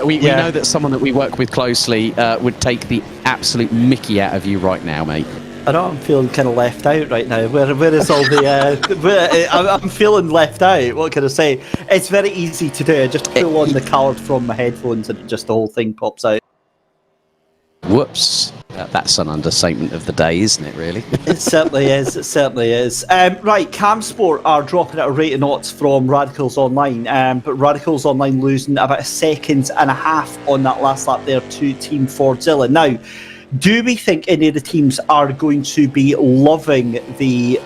We know that someone that we work with closely would take the absolute mickey out of you right now, mate. I know I'm feeling kind of left out right now. Where is all the... I'm feeling left out. What can I say? It's very easy to do. I just pull on the card from my headphones and just the whole thing pops out. Whoops. That's an understatement of the day, isn't it, really? It certainly is. It certainly is. Right, Cam Sport are dropping at a rate of knots from Radicals Online, but Radicals Online losing about 1.5 seconds on that last lap there to Team Forzilla. Now, do we think any of the teams are going to be loving the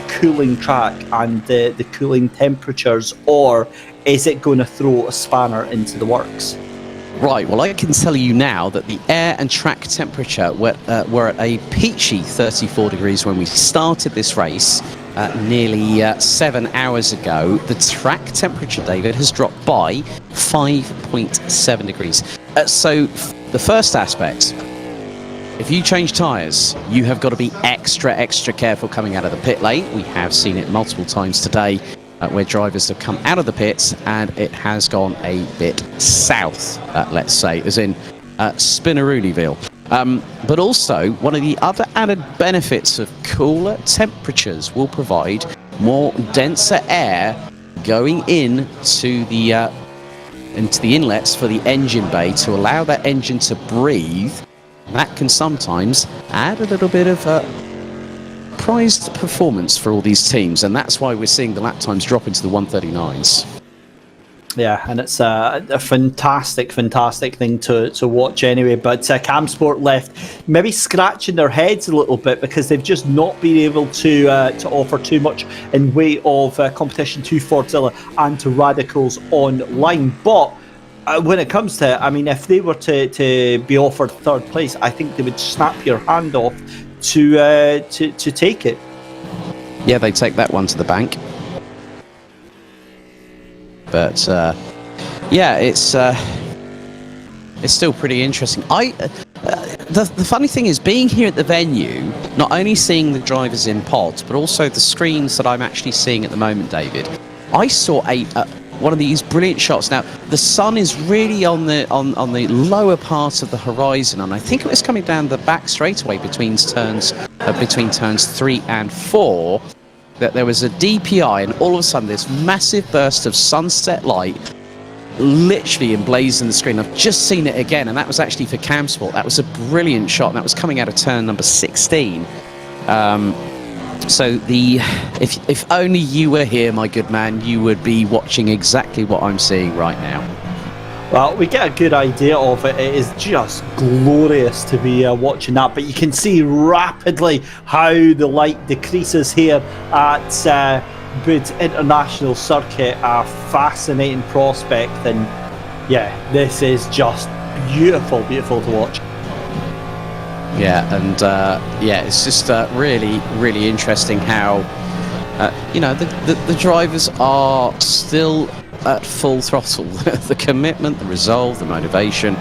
cooling track and the cooling temperatures, or is it going to throw a spanner into the works? Right, well, I can tell you now that the air and track temperature were at a peachy 34 degrees when we started this race nearly 7 hours ago. The track temperature, David, has dropped by 5.7 degrees. So the first aspect, if you change tyres, you have got to be extra careful coming out of the pit lane. We have seen it multiple times today where drivers have come out of the pits and it has gone a bit south, let's say, as in Spinnerooneyville. But also, one of the other added benefits of cooler temperatures will provide more denser air going in to the into the inlets for the engine bay to allow that engine to breathe. That can sometimes add a little bit of prized performance for all these teams, and that's why we're seeing the lap times drop into the 139s. Yeah, and it's a fantastic thing to watch anyway. But Camsport left maybe scratching their heads a little bit because they've just not been able to offer too much in way of competition to Fordzilla and to Radicals online. But when it comes to it, I mean, if they were to be offered third place, I think they would snap your hand off to take it. Yeah, they take that one to the bank. But yeah, it's still pretty interesting. The funny thing is, being here at the venue, not only seeing the drivers in pods, but also the screens that I'm actually seeing at the moment, David. I saw one of these brilliant shots. Now, the sun is really on the lower part of the horizon, and I think it was coming down the back straightaway between turns 3 and 4. That there was a DPI, and all of a sudden this massive burst of sunset light literally emblazoned the screen. I've just seen it again, and that was actually for Camsport. That was a brilliant shot, and that was coming out of turn number 16. So if only you were here, my good man, you would be watching exactly what I'm seeing right now. Well, we get a good idea of it. It is just glorious to be watching that. But you can see rapidly how the light decreases here at Buddh International Circuit. A fascinating prospect. And yeah, this is just beautiful to watch. Yeah, and yeah, it's just really interesting how, the drivers are still at full throttle. The commitment, the resolve, the motivation,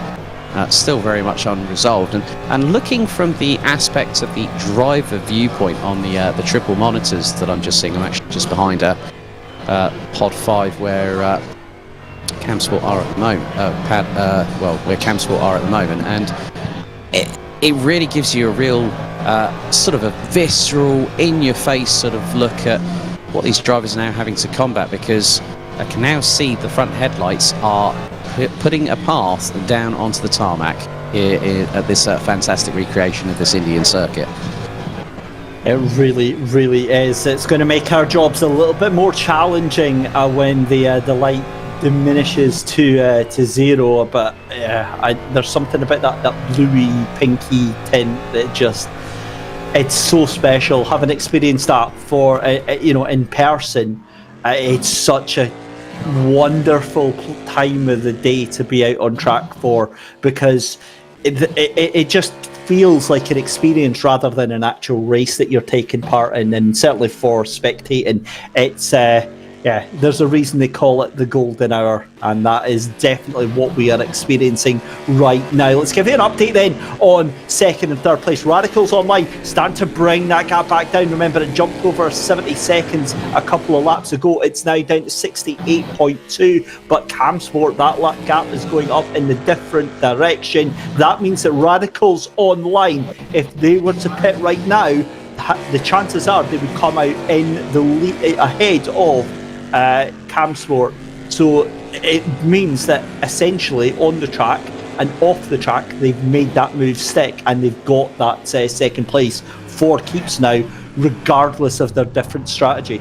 still very much unresolved. And looking from the aspect of the driver viewpoint on the triple monitors that I'm just seeing, I'm actually just behind pod 5 where Camsport are at the moment. Where Camsport are at the moment, and it really gives you a real sort of a visceral, in-your-face sort of look at what these drivers are now having to combat, because I can now see the front headlights are putting a path down onto the tarmac here at this fantastic recreation of this Indian circuit. It really is. It's going to make our jobs a little bit more challenging when the light diminishes to zero. But there's something about that bluey, pinky tint that just, it's so special. Having experienced that for in person, it's such a wonderful time of the day to be out on track for, because it just feels like an experience rather than an actual race that you're taking part in. And certainly for spectating, it's there's a reason they call it the golden hour, and that is definitely what we are experiencing right now. Let's give you an update then on second and third place. Radicals Online starting to bring that gap back down. Remember, it jumped over 70 seconds a couple of laps ago. It's now down to 68.2, but Camsport, that lap gap is going up in the different direction. That means that Radicals Online, if they were to pit right now, the chances are they would come out in the lead, ahead of Camsport. So it means that essentially on the track and off the track, they've made that move stick, and they've got that second place for keeps now, regardless of their different strategy.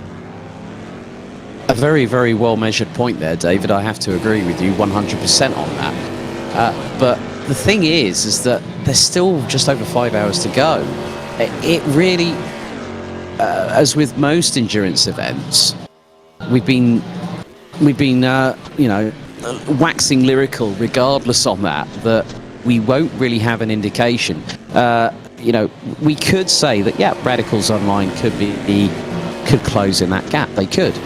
A very, very well measured point there, David. I have to agree with you 100% on that. But the thing is that there's still just over 5 hours to go. It really, as with most endurance events, we've been waxing lyrical regardless on that we won't really have an indication. We could say that, yeah, Radicals Online could close in that gap. They could.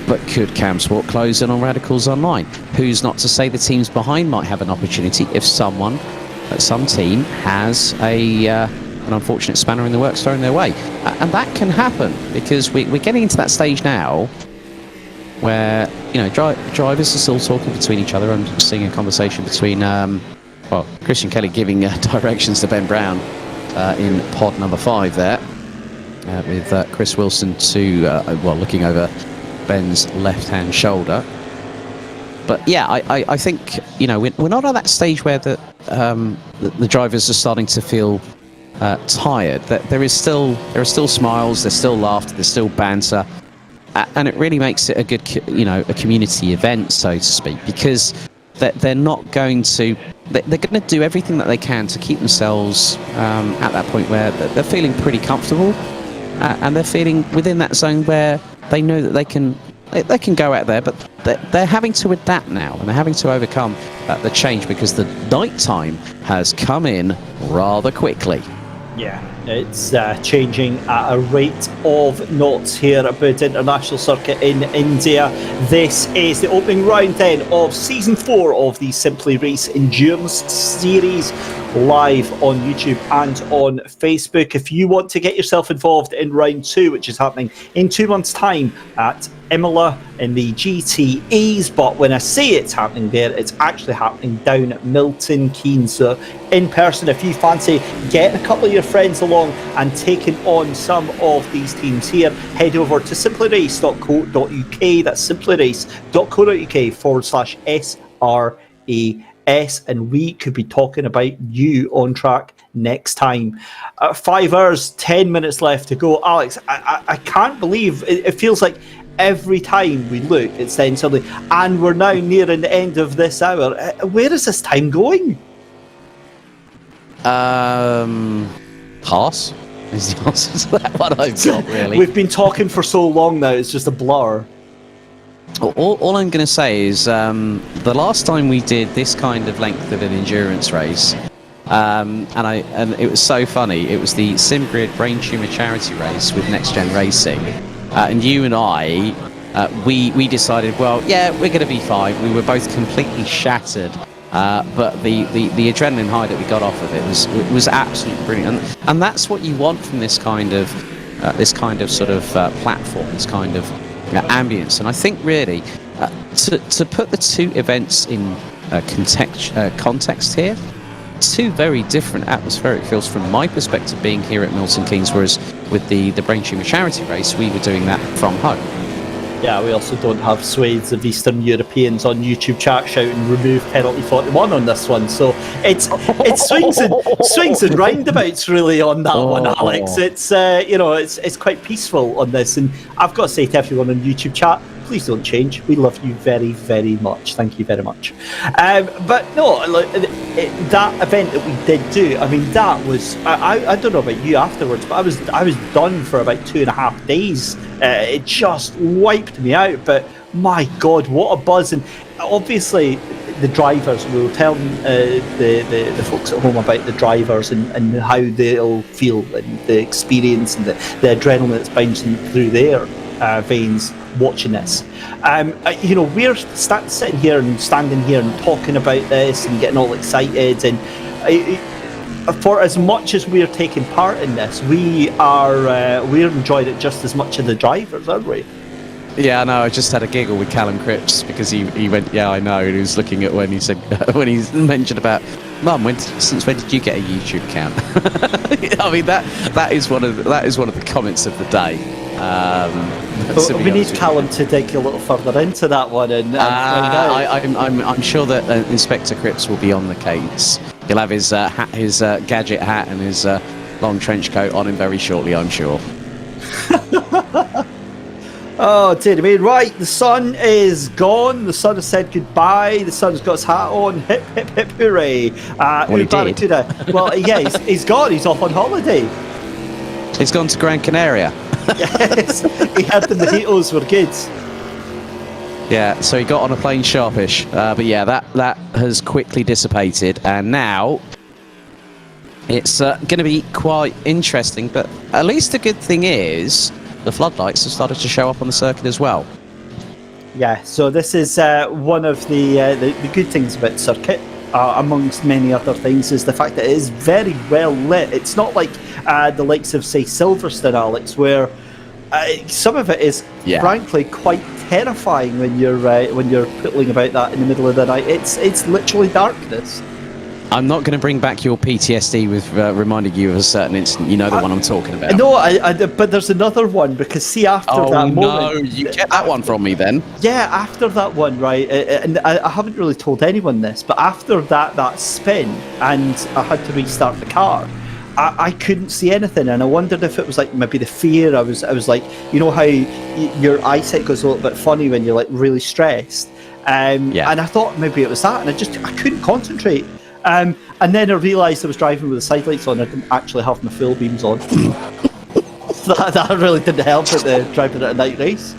But could Camsport close in on Radicals Online? Who's not to say the teams behind might have an opportunity if some team has an unfortunate spanner in the works thrown their way. And that can happen, because we're getting into that stage now where drivers are still talking between each other. I'm seeing a conversation between Christian Kelly giving directions to Ben Brown in pod number 5 there, with Chris Wilson looking over Ben's left-hand shoulder. But yeah, I think, you know, we're not at that stage where the drivers are starting to feel tired. That there are still smiles, there's still laughter, there's still banter, and it really makes it a good, you know, a community event, so to speak, because they're not going to. They're going to do everything that they can to keep themselves at that point where they're feeling pretty comfortable, and they're feeling within that zone where they know that they can go out there, but they're having to adapt now, and they're having to overcome the change because the night time has come in rather quickly. Yeah, it's changing at a rate of knots here at Buddh International Circuit in India. This is the opening round then of Season 4 of the Simply Race Endurance Series, live on YouTube and on Facebook. If you want to get yourself involved in round 2, which is happening in 2 months' time at Imola in the GTEs, but when I say it's happening there, it's actually happening down at Milton Keynes. So in person, if you fancy getting a couple of your friends along and taking on some of these teams here, head over to simplyrace.co.uk. That's simplyrace.co.uk/SRAS, and we could be talking about you on track next time. 5 hours, 10 minutes left to go. Alex, I can't believe it feels like every time we look, it's then suddenly, and we're now nearing the end of this hour. Where is this time going? Pass is the answer to that one I've got, really. We've been talking for so long now, it's just a blur. All I'm going to say is the last time we did this kind of length of an endurance race, and it was so funny. It was the SimGrid Brain Tumor Charity Race with Next Gen Racing, and you and I, we decided, well, yeah, we're going to be fine. We were both completely shattered, but the adrenaline high that we got off of it was absolutely brilliant, and that's what you want from this kind of sort of platform, this kind of ambience. And I think really to put the two events in context here, two very different atmospheric feels from my perspective being here at Milton Keynes, whereas with the Brain Tumor Charity Race we were doing that from home. Yeah, we also don't have swathes of Eastern Europeans on YouTube chat shouting remove penalty 41 on this one, so it's swings and roundabouts really on that one, Alex. It's it's quite peaceful on this, and I've got to say to everyone on YouTube chat, please don't change. We love you very, very much. Thank you very much. But no, that event that we did do, I mean, that was, I don't know about you afterwards, but I was done for about 2.5 days. It just wiped me out, but my God, what a buzz. And obviously the drivers, we were telling the folks at home about the drivers and how they'll feel and the experience and the adrenaline that's bouncing through their veins watching this. We're sitting here and standing here and talking about this and getting all excited, and for as much as we're taking part in this, we're enjoying it just as much as the drivers, aren't we? Yeah, no, I just had a giggle with Callum Cripps because he went, yeah, I know, and he was looking at when he said when he mentioned about, Mum, since when did you get a YouTube account? I mean, that is one of the comments of the day. We need Callum to dig a little further into that one, and I'm sure that Inspector Cripps will be on the case. He'll have his gadget hat and his long trench coat on him very shortly, I'm sure. Oh, dear me. Right, the sun is gone. The sun has said goodbye. The sun's got his hat on. Hip, hip, hip, hooray. Well, he did. Well, yeah, he's gone. He's off on holiday. He's gone to Gran Canaria. Yes, he had the mojitos were good. Yeah, so he got on a plane sharpish. But yeah, that has quickly dissipated. And now it's going to be quite interesting. But at least the good thing is the floodlights have started to show up on the circuit as well. Yeah, so this is one of the good things about circuit, amongst many other things, is the fact that it is very well lit. It's not like the likes of, say, Silverstone, Alex, where some of it is frankly quite terrifying when you're piddling about that in the middle of the night. It's literally darkness. I'm not going to bring back your PTSD with reminding you of a certain incident. You know the one I'm talking about. No, but there's another one, because see, after that moment... no, you get that one from me then. Yeah, after that one, right, and I haven't really told anyone this, but after that spin, and I had to restart the car, I couldn't see anything, and I wondered if it was like maybe the fear. I was like, you know how your eyesight goes a little bit funny when you're like really stressed, and I thought maybe it was that, and I couldn't concentrate. And then I realised I was driving with the side lights on. I didn't actually have my full beams on. that really didn't help at the driving at a night race.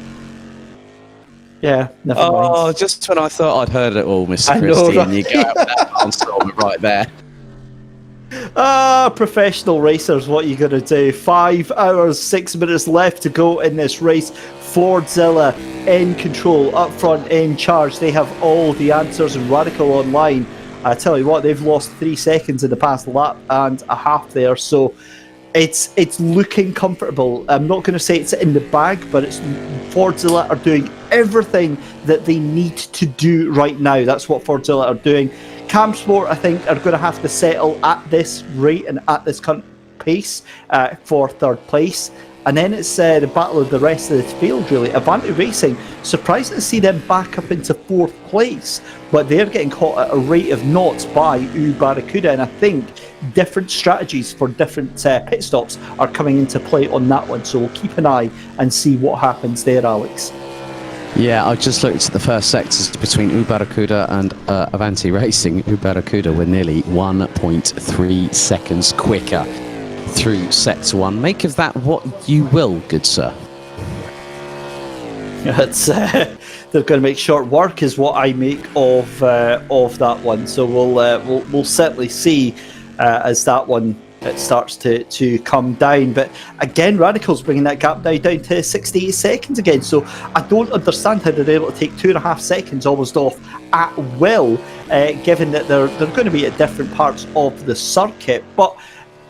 Yeah, never mind. Oh, just when I thought I'd heard it all, Mr. Christie, and you go out with that barnstormer right there. Professional racers, what are you going to do? 5 hours, 6 minutes left to go in this race. Fordzilla in control, up front, in charge. They have all the answers, and Radical Online, I tell you what, they've lost 3 seconds in the past lap and a half there, so it's looking comfortable. I'm not going to say it's in the bag, but Fordzilla are doing everything that they need to do right now. That's what Fordzilla are doing. Camsport, I think, are going to have to settle at this rate and at this current pace for third place. And then it's the battle of the rest of the field, really. Avanti Racing, surprised to see them back up into fourth place, but they're getting caught at a rate of knots by Barracuda, and I think different strategies for different pit stops are coming into play on that one, so we'll keep an eye and see what happens there, Alex. Yeah, I just looked at the first sectors between Barracuda and Avanti Racing. Barracuda were nearly 1.3 seconds quicker through sector 1. Make of that what you will, good sir. It's, they're going to make short work, is what I make of that one. So we'll certainly see as that one starts to come down. But again, Radical's bringing that gap down to 68 seconds again. So I don't understand how they're able to take 2.5 seconds almost off at will, given that they're going to be at different parts of the circuit. But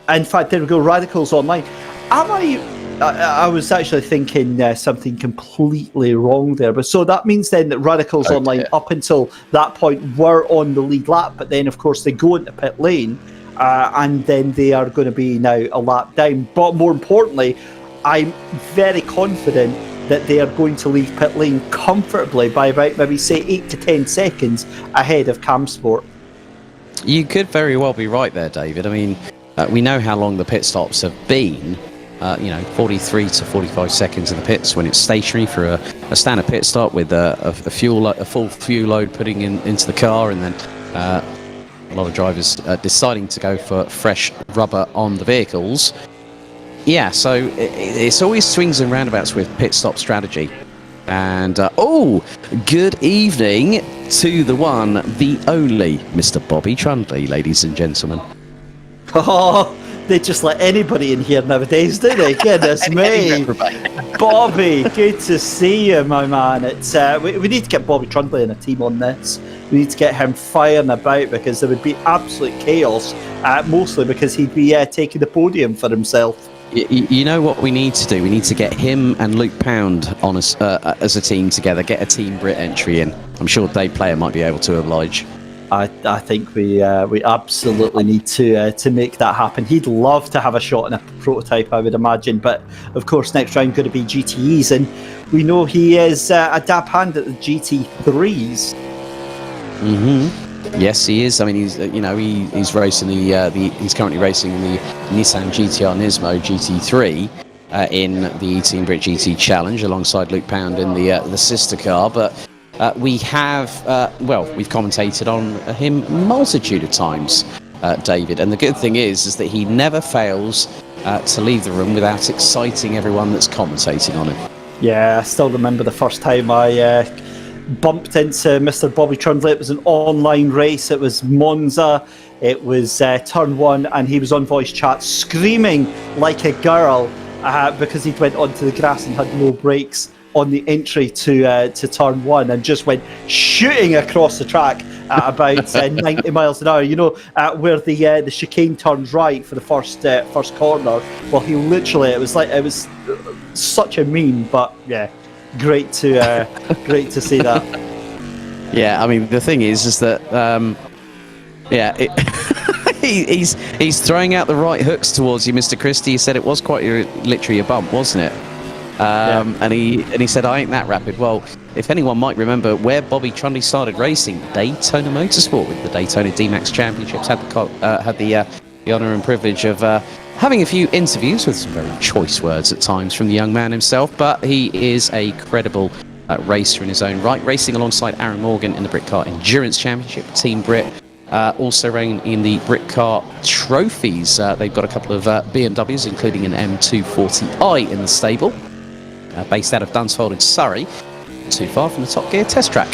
in fact, there we go, Radicals Online. I was actually thinking something completely wrong there. But so that means then that Radicals Online, up until that point, were on the lead lap. But then, of course, they go into pit lane, and then they are going to be now a lap down. But more importantly, I'm very confident that they are going to leave pit lane comfortably by about maybe, say, 8 to 10 seconds ahead of Camsport. You could very well be right there, David. I mean, we know how long the pit stops have been. 43 to 45 seconds in the pits when it's stationary for a standard pit stop with a full fuel load putting into the car, and then a lot of drivers deciding to go for fresh rubber on the vehicles. Yeah, so it's always swings and roundabouts with pit stop strategy. And good evening to the one, the only Mr. Bobby Trundley, ladies and gentlemen. Oh, they just let anybody in here nowadays, do they? Goodness me. Bobby, good to see you, my man. It's we need to get Bobby Trundley in a team on this. We need to get him firing about, because there would be absolute chaos, mostly because he'd be taking the podium for himself. You know what we need to do? We need to get him and Luke Pound on as a team together, get a Team Brit entry in. I'm sure Dave Player might be able to oblige. I think we absolutely need to make that happen. He'd love to have a shot in a prototype, I would imagine, but of course next round going to be GTEs, and we know he is a dab hand at the GT3s. Yes, he is. I mean, he's racing he's currently racing the Nissan GTR Nismo GT3 in the Team Brit GT Challenge alongside Luke Pound in the sister car, but. We've commentated on him multitude of times, David, and the good thing is that he never fails to leave the room without exciting everyone that's commentating on him. Yeah, I still remember the first time I bumped into Mr. Bobby Trundley. It was an online race. It was Monza. It was turn 1, and he was on voice chat screaming like a girl because he'd went onto the grass and had no brakes on the entry to turn 1, and just went shooting across the track at about 90 miles an hour. You know, where the chicane turns right for the first corner. Well, he literally, it was such a meme, but yeah, great to see that. Yeah, I mean the thing is that he's throwing out the right hooks towards you, Mr. Christie. He said it was quite literally a bump, wasn't it? And he said, I ain't that rapid. Well, if anyone might remember where Bobby Trundy started racing, Daytona Motorsport with the Daytona D-Max Championships, had the honour and privilege of having a few interviews with some very choice words at times from the young man himself, but he is a credible racer in his own right, racing alongside Aaron Morgan in the Brit Car Endurance Championship, Team Brit. Also running in the Brit Car Trophies. They've got a couple of BMWs, including an M240i in the stable, based out of Dunsfold in Surrey, too far from the Top Gear test track.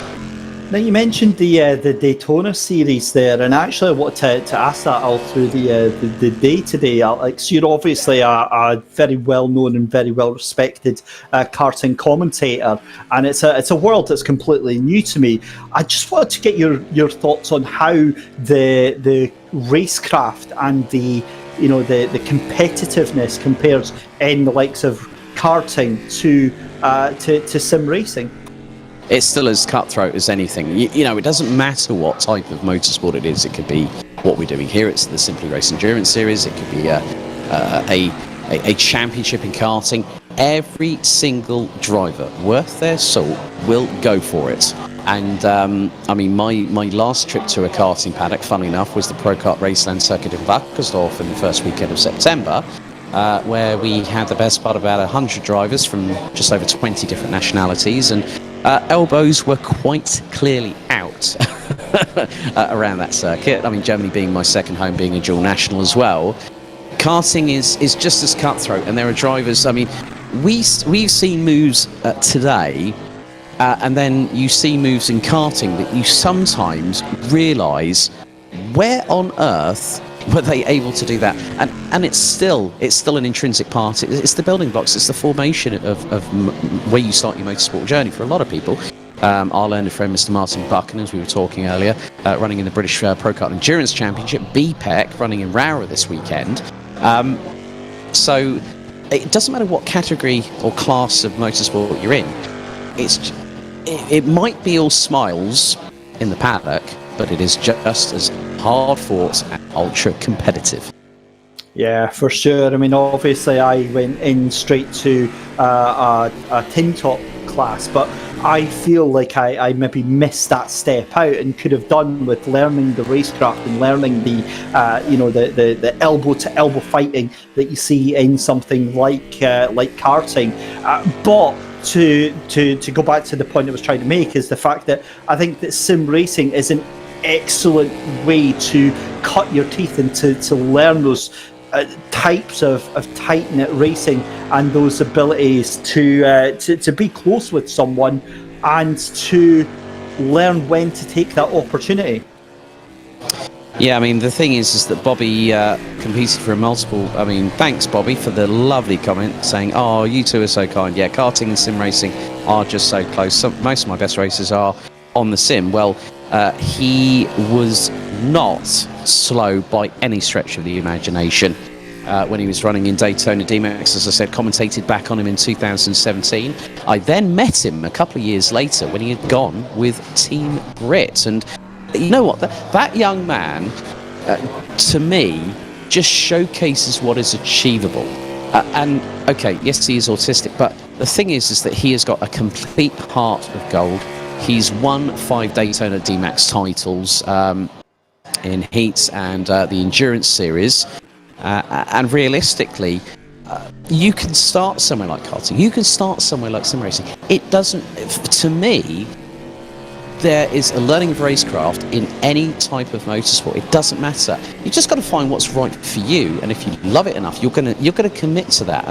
Now, you mentioned the Daytona series there, and actually I wanted to ask that all through the day today, Alex. You're obviously a very well-known and very well-respected karting commentator, and it's a world that's completely new to me. I just wanted to get your thoughts on how the racecraft and the competitiveness compares in the likes of karting to sim racing. It's still as cutthroat as anything. You know, it doesn't matter what type of motorsport it is. It could be what we're doing here. It's the Simply Race Endurance Series. It could be a championship in karting. Every single driver worth their salt will go for it. And I mean, my last trip to a karting paddock, funnily enough, was the Pro Kart Raceland Circuit in Wackersdorf in the first weekend of September, where we had the best part of about 100 drivers from just over 20 different nationalities, and elbows were quite clearly out around that circuit. I mean, Germany being my second home, being a dual national as well. Karting is just as cutthroat, and there are drivers. I mean, we've seen moves today, and then you see moves in karting that you sometimes realise, where on earth were they able to do that? And it's still an intrinsic part. It's the building blocks. It's the formation of where you start your motorsport journey for a lot of people. Our learned friend, Mr. Martin Buchan, as we were talking earlier, running in the British Pro Kart Endurance Championship, BPEC, running in Rowra this weekend. So it doesn't matter what category or class of motorsport you're in. It might be all smiles in the paddock, but it is just as hard fought and ultra competitive. Yeah, for sure. I mean, obviously I went in straight to a tin top class, but I feel like I maybe missed that step out and could have done with learning the racecraft and learning the elbow to elbow fighting that you see in something like karting. But to go back to the point I was trying to make is the fact that I think that sim racing is an excellent way to cut your teeth and to learn those types of tight knit racing and those abilities to be close with someone and to learn when to take that opportunity. Yeah, I mean, the thing is that Bobby competed for a multiple. I mean, thanks, Bobby, for the lovely comment saying, "Oh, you two are so kind." Yeah, karting and sim racing are just so close. Most of my best races are on the sim. Well, he was not slow by any stretch of the imagination when he was running in Daytona D-Max. As I said, commentated back on him in 2017. I then met him a couple of years later when he had gone with Team Brit. And you know what? That young man, to me, just showcases what is achievable. And, okay, yes, he is autistic, but the thing is that he has got a complete heart of gold. He's won 5 Daytona D-Max titles in heats and the Endurance Series. And realistically, you can start somewhere like karting. You can start somewhere like sim racing. It doesn't... To me, there is a learning of racecraft in any type of motorsport. It doesn't matter. You just got to find what's right for you. And if you love it enough, you're gonna commit to that.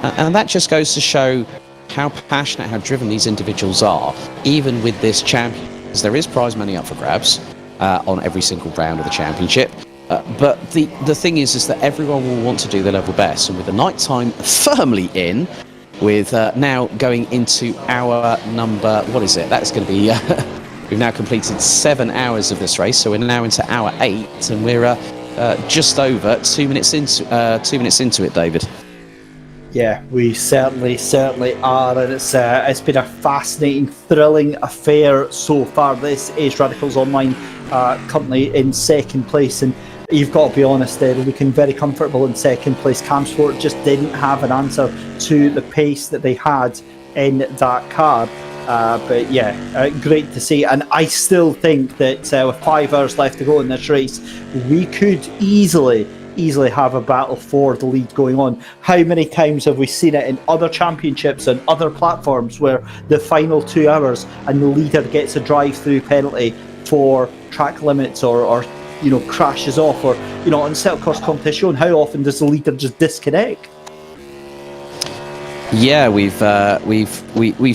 And that just goes to show how passionate, how driven these individuals are, even with this champion. Because there is prize money up for grabs on every single round of the championship. But the thing is that everyone will want to do their level best. And with the night time firmly in, with now going into our number, what is it? That's going to be, we've now completed 7 hours of this race. So we're now into hour 8 and we're just over 2 minutes into it, David. Yeah, we certainly are, and it's been a fascinating, thrilling affair so far. This is Radicals Online, currently in second place, and you've got to be honest, they're looking very comfortable in second place. Camsport just didn't have an answer to the pace that they had in that car. But yeah, great to see. And I still think that with 5 hours left to go in this race, we could easily have a battle for the lead going on. How many times have we seen it in other championships and other platforms where the final 2 hours and the leader gets a drive-through penalty for track limits or crashes off, or in self-course competition, how often does the leader just disconnect? Yeah, we've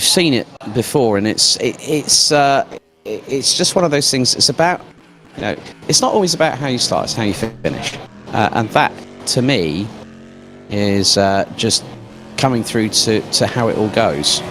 seen it before, and it's just one of those things. It's about, it's not always about how you start; it's how you finish, and that to me is just coming through to how it all goes.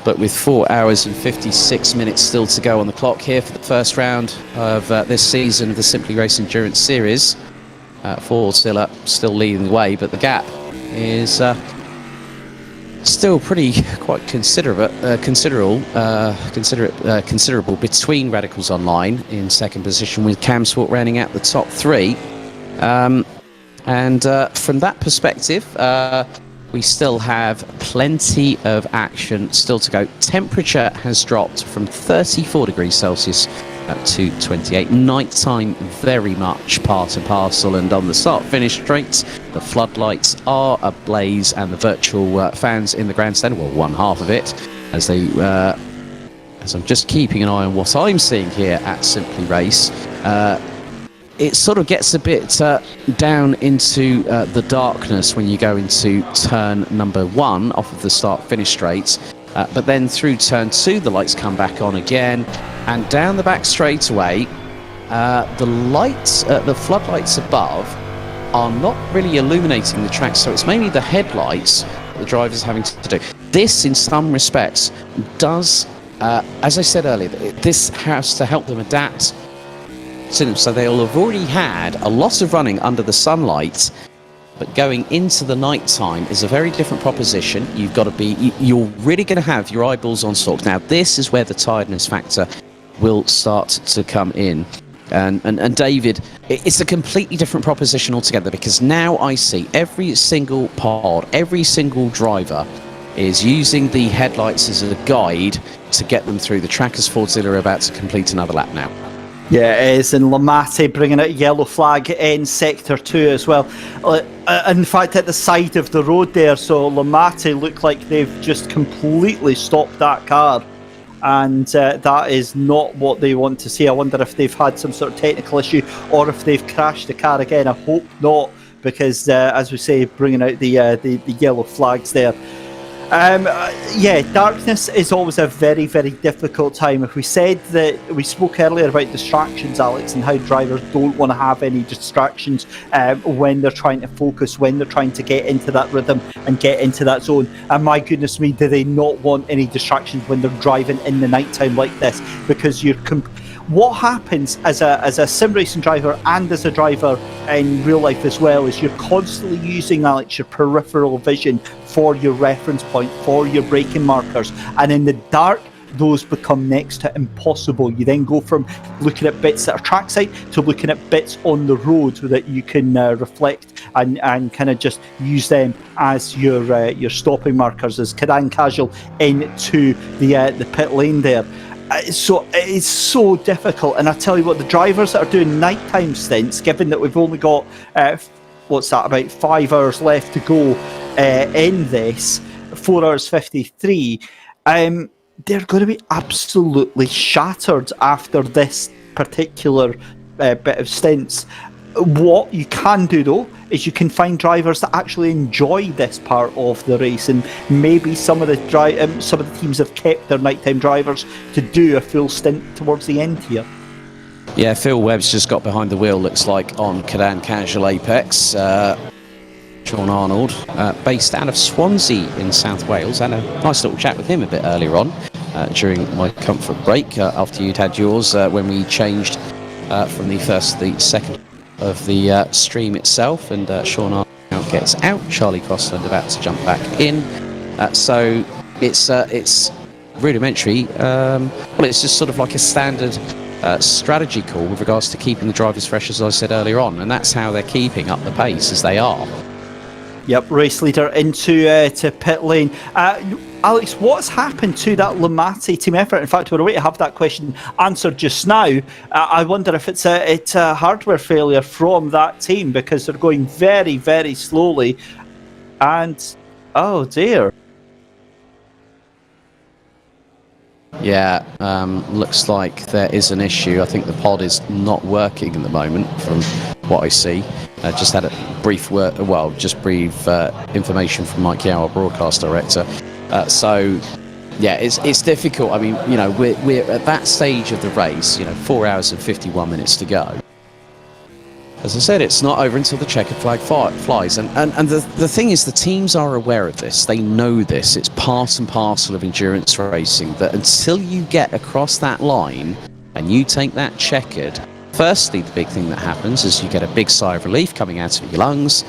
But with 4 hours and 56 minutes still to go on the clock here for the first round of this season of the Simply Race Endurance Series, Ford still leading the way, but the gap is still quite considerable between Radicals Online in second position, with Camsport rounding out the top 3. And from that perspective, we still have plenty of action still to go. Temperature has dropped from 34 degrees Celsius to 28. Nighttime very much part and parcel, and on the start-finish straight, the floodlights are ablaze, and the virtual fans in the grandstand, well, one half of it, as I'm just keeping an eye on what I'm seeing here at Simply Race, it sort of gets a bit down into the darkness when you go into turn number 1 off of the start-finish straight. But then through turn 2, the lights come back on again. And down the back straightaway, the floodlights above are not really illuminating the track. So it's mainly the headlights that the driver's having to do. This, in some respects, does, as I said earlier, this has to help them adapt. So they'll have already had a lot of running under the sunlight, but going into the night time is a very different proposition. You're really going to have your eyeballs on stalks. Now, this is where the tiredness factor will start to come in. And David, it's a completely different proposition altogether, because now I see every single pod, every single driver is using the headlights as a guide to get them through the track, as Fordzilla are about to complete another lap now. Yeah, it is, and Lamati bringing out yellow flag in Sector 2 as well. In fact, at the side of the road there, so Lamati look like they've just completely stopped that car, and that is not what they want to see. I wonder if they've had some sort of technical issue, or if they've crashed the car again. I hope not, because as we say, bringing out the yellow flags there. Darkness is always a very, very difficult time. If we said that, we spoke earlier about distractions, Alex, and how drivers don't want to have any distractions when they're trying to focus, when they're trying to get into that rhythm and get into that zone. And my goodness me, do they not want any distractions when they're driving in the nighttime like this? Because what happens as a sim racing driver and as a driver in real life as well is you're constantly using, Alex, your peripheral vision for your reference point, for your braking markers, and in the dark those become next to impossible. You then go from looking at bits that are trackside to looking at bits on the road that you can reflect and kind of just use them as your stopping markers, as Kadan Casual into the pit lane there. So it's so difficult, and I tell you what, the drivers that are doing nighttime stints, given that we've only got about 5 hours left to go in this 4 hours 53, they're going to be absolutely shattered after this particular bit of stints. What you can do, though, is you can find drivers that actually enjoy this part of the race, and maybe some of the teams have kept their nighttime drivers to do a full stint towards the end here. Yeah, Phil Webb's just got behind the wheel, looks like, on Kadan Casual Apex. Sean Arnold, based out of Swansea in South Wales. Had a nice little chat with him a bit earlier on during my comfort break after you'd had yours when we changed from the second of the stream itself, and Sean now gets out. Charlie Crossland about to jump back in. So it's rudimentary. Well, it's just sort of like a standard strategy call with regards to keeping the drivers fresh, as I said earlier on, and that's how they're keeping up the pace as they are. Yep, race leader into to pit lane. Alex, what's happened to that Lamati team effort? In fact, we're away to have that question answered just now. I wonder if it's a hardware failure from that team, because they're going very, very slowly. And, oh dear. Yeah, looks like there is an issue. I think the pod is not working at the moment from what I see. Just had a brief information from Mike Yao, our broadcast director. So, yeah, it's difficult. I mean, you know, we're at that stage of the race, 4 hours and 51 minutes to go. As I said, it's not over until the checkered flag flies. And the thing is, the teams are aware of this. They know this. It's part and parcel of endurance racing, that until you get across that line and you take that checkered, firstly, the big thing that happens is you get a big sigh of relief coming out of your lungs,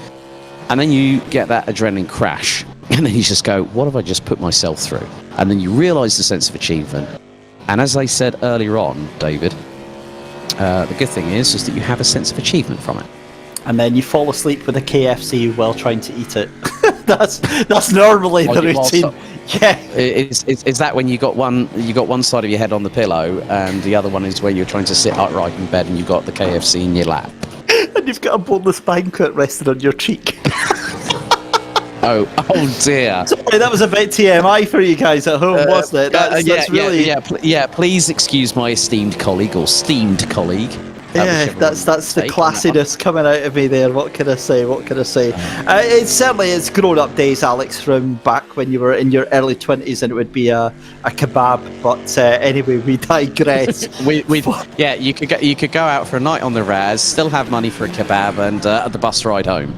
and then you get that adrenaline crash. And then you just go, what have I just put myself through? And then you realise the sense of achievement. And as I said earlier on, David, the good thing is that you have a sense of achievement from it. And then you fall asleep with a KFC while trying to eat it. that's normally the routine. Yeah. Is that when you got one side of your head on the pillow and the other one is where you're trying to sit upright in bed and you've got the KFC in your lap? And you've got a boneless banquet resting on your cheek. Oh dear. Sorry, that was a bit TMI for you guys at home, wasn't it? That's really... Please excuse my esteemed colleague or steamed colleague. Yeah, that's the classiness coming out of me there. What can I say? It's grown up days, Alex, from back when you were in your early 20s and it would be a kebab. But anyway, we digress. You could go out for a night on the Raz, still have money for a kebab, and the bus ride home.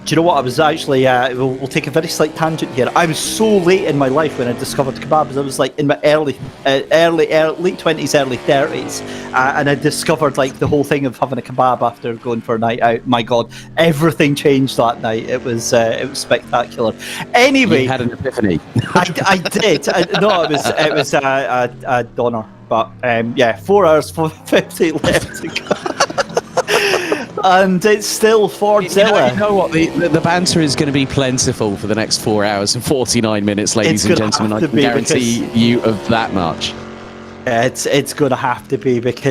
Do you know what? I was actually, we'll take a very slight tangent here. I was so late in my life when I discovered kebabs. I was like in my late 20s, early 30s. And I discovered like the whole thing of having a kebab after going for a night out. My God, everything changed that night. It was spectacular. Anyway. You had an epiphany. I did. It was a doner. But 4 hours, 50 left to go. And it's still Fordzilla. You know what? The banter is going to be plentiful for the next 4 hours and 49 minutes, ladies and gentlemen. I can guarantee you of that much. It's going to have to be, because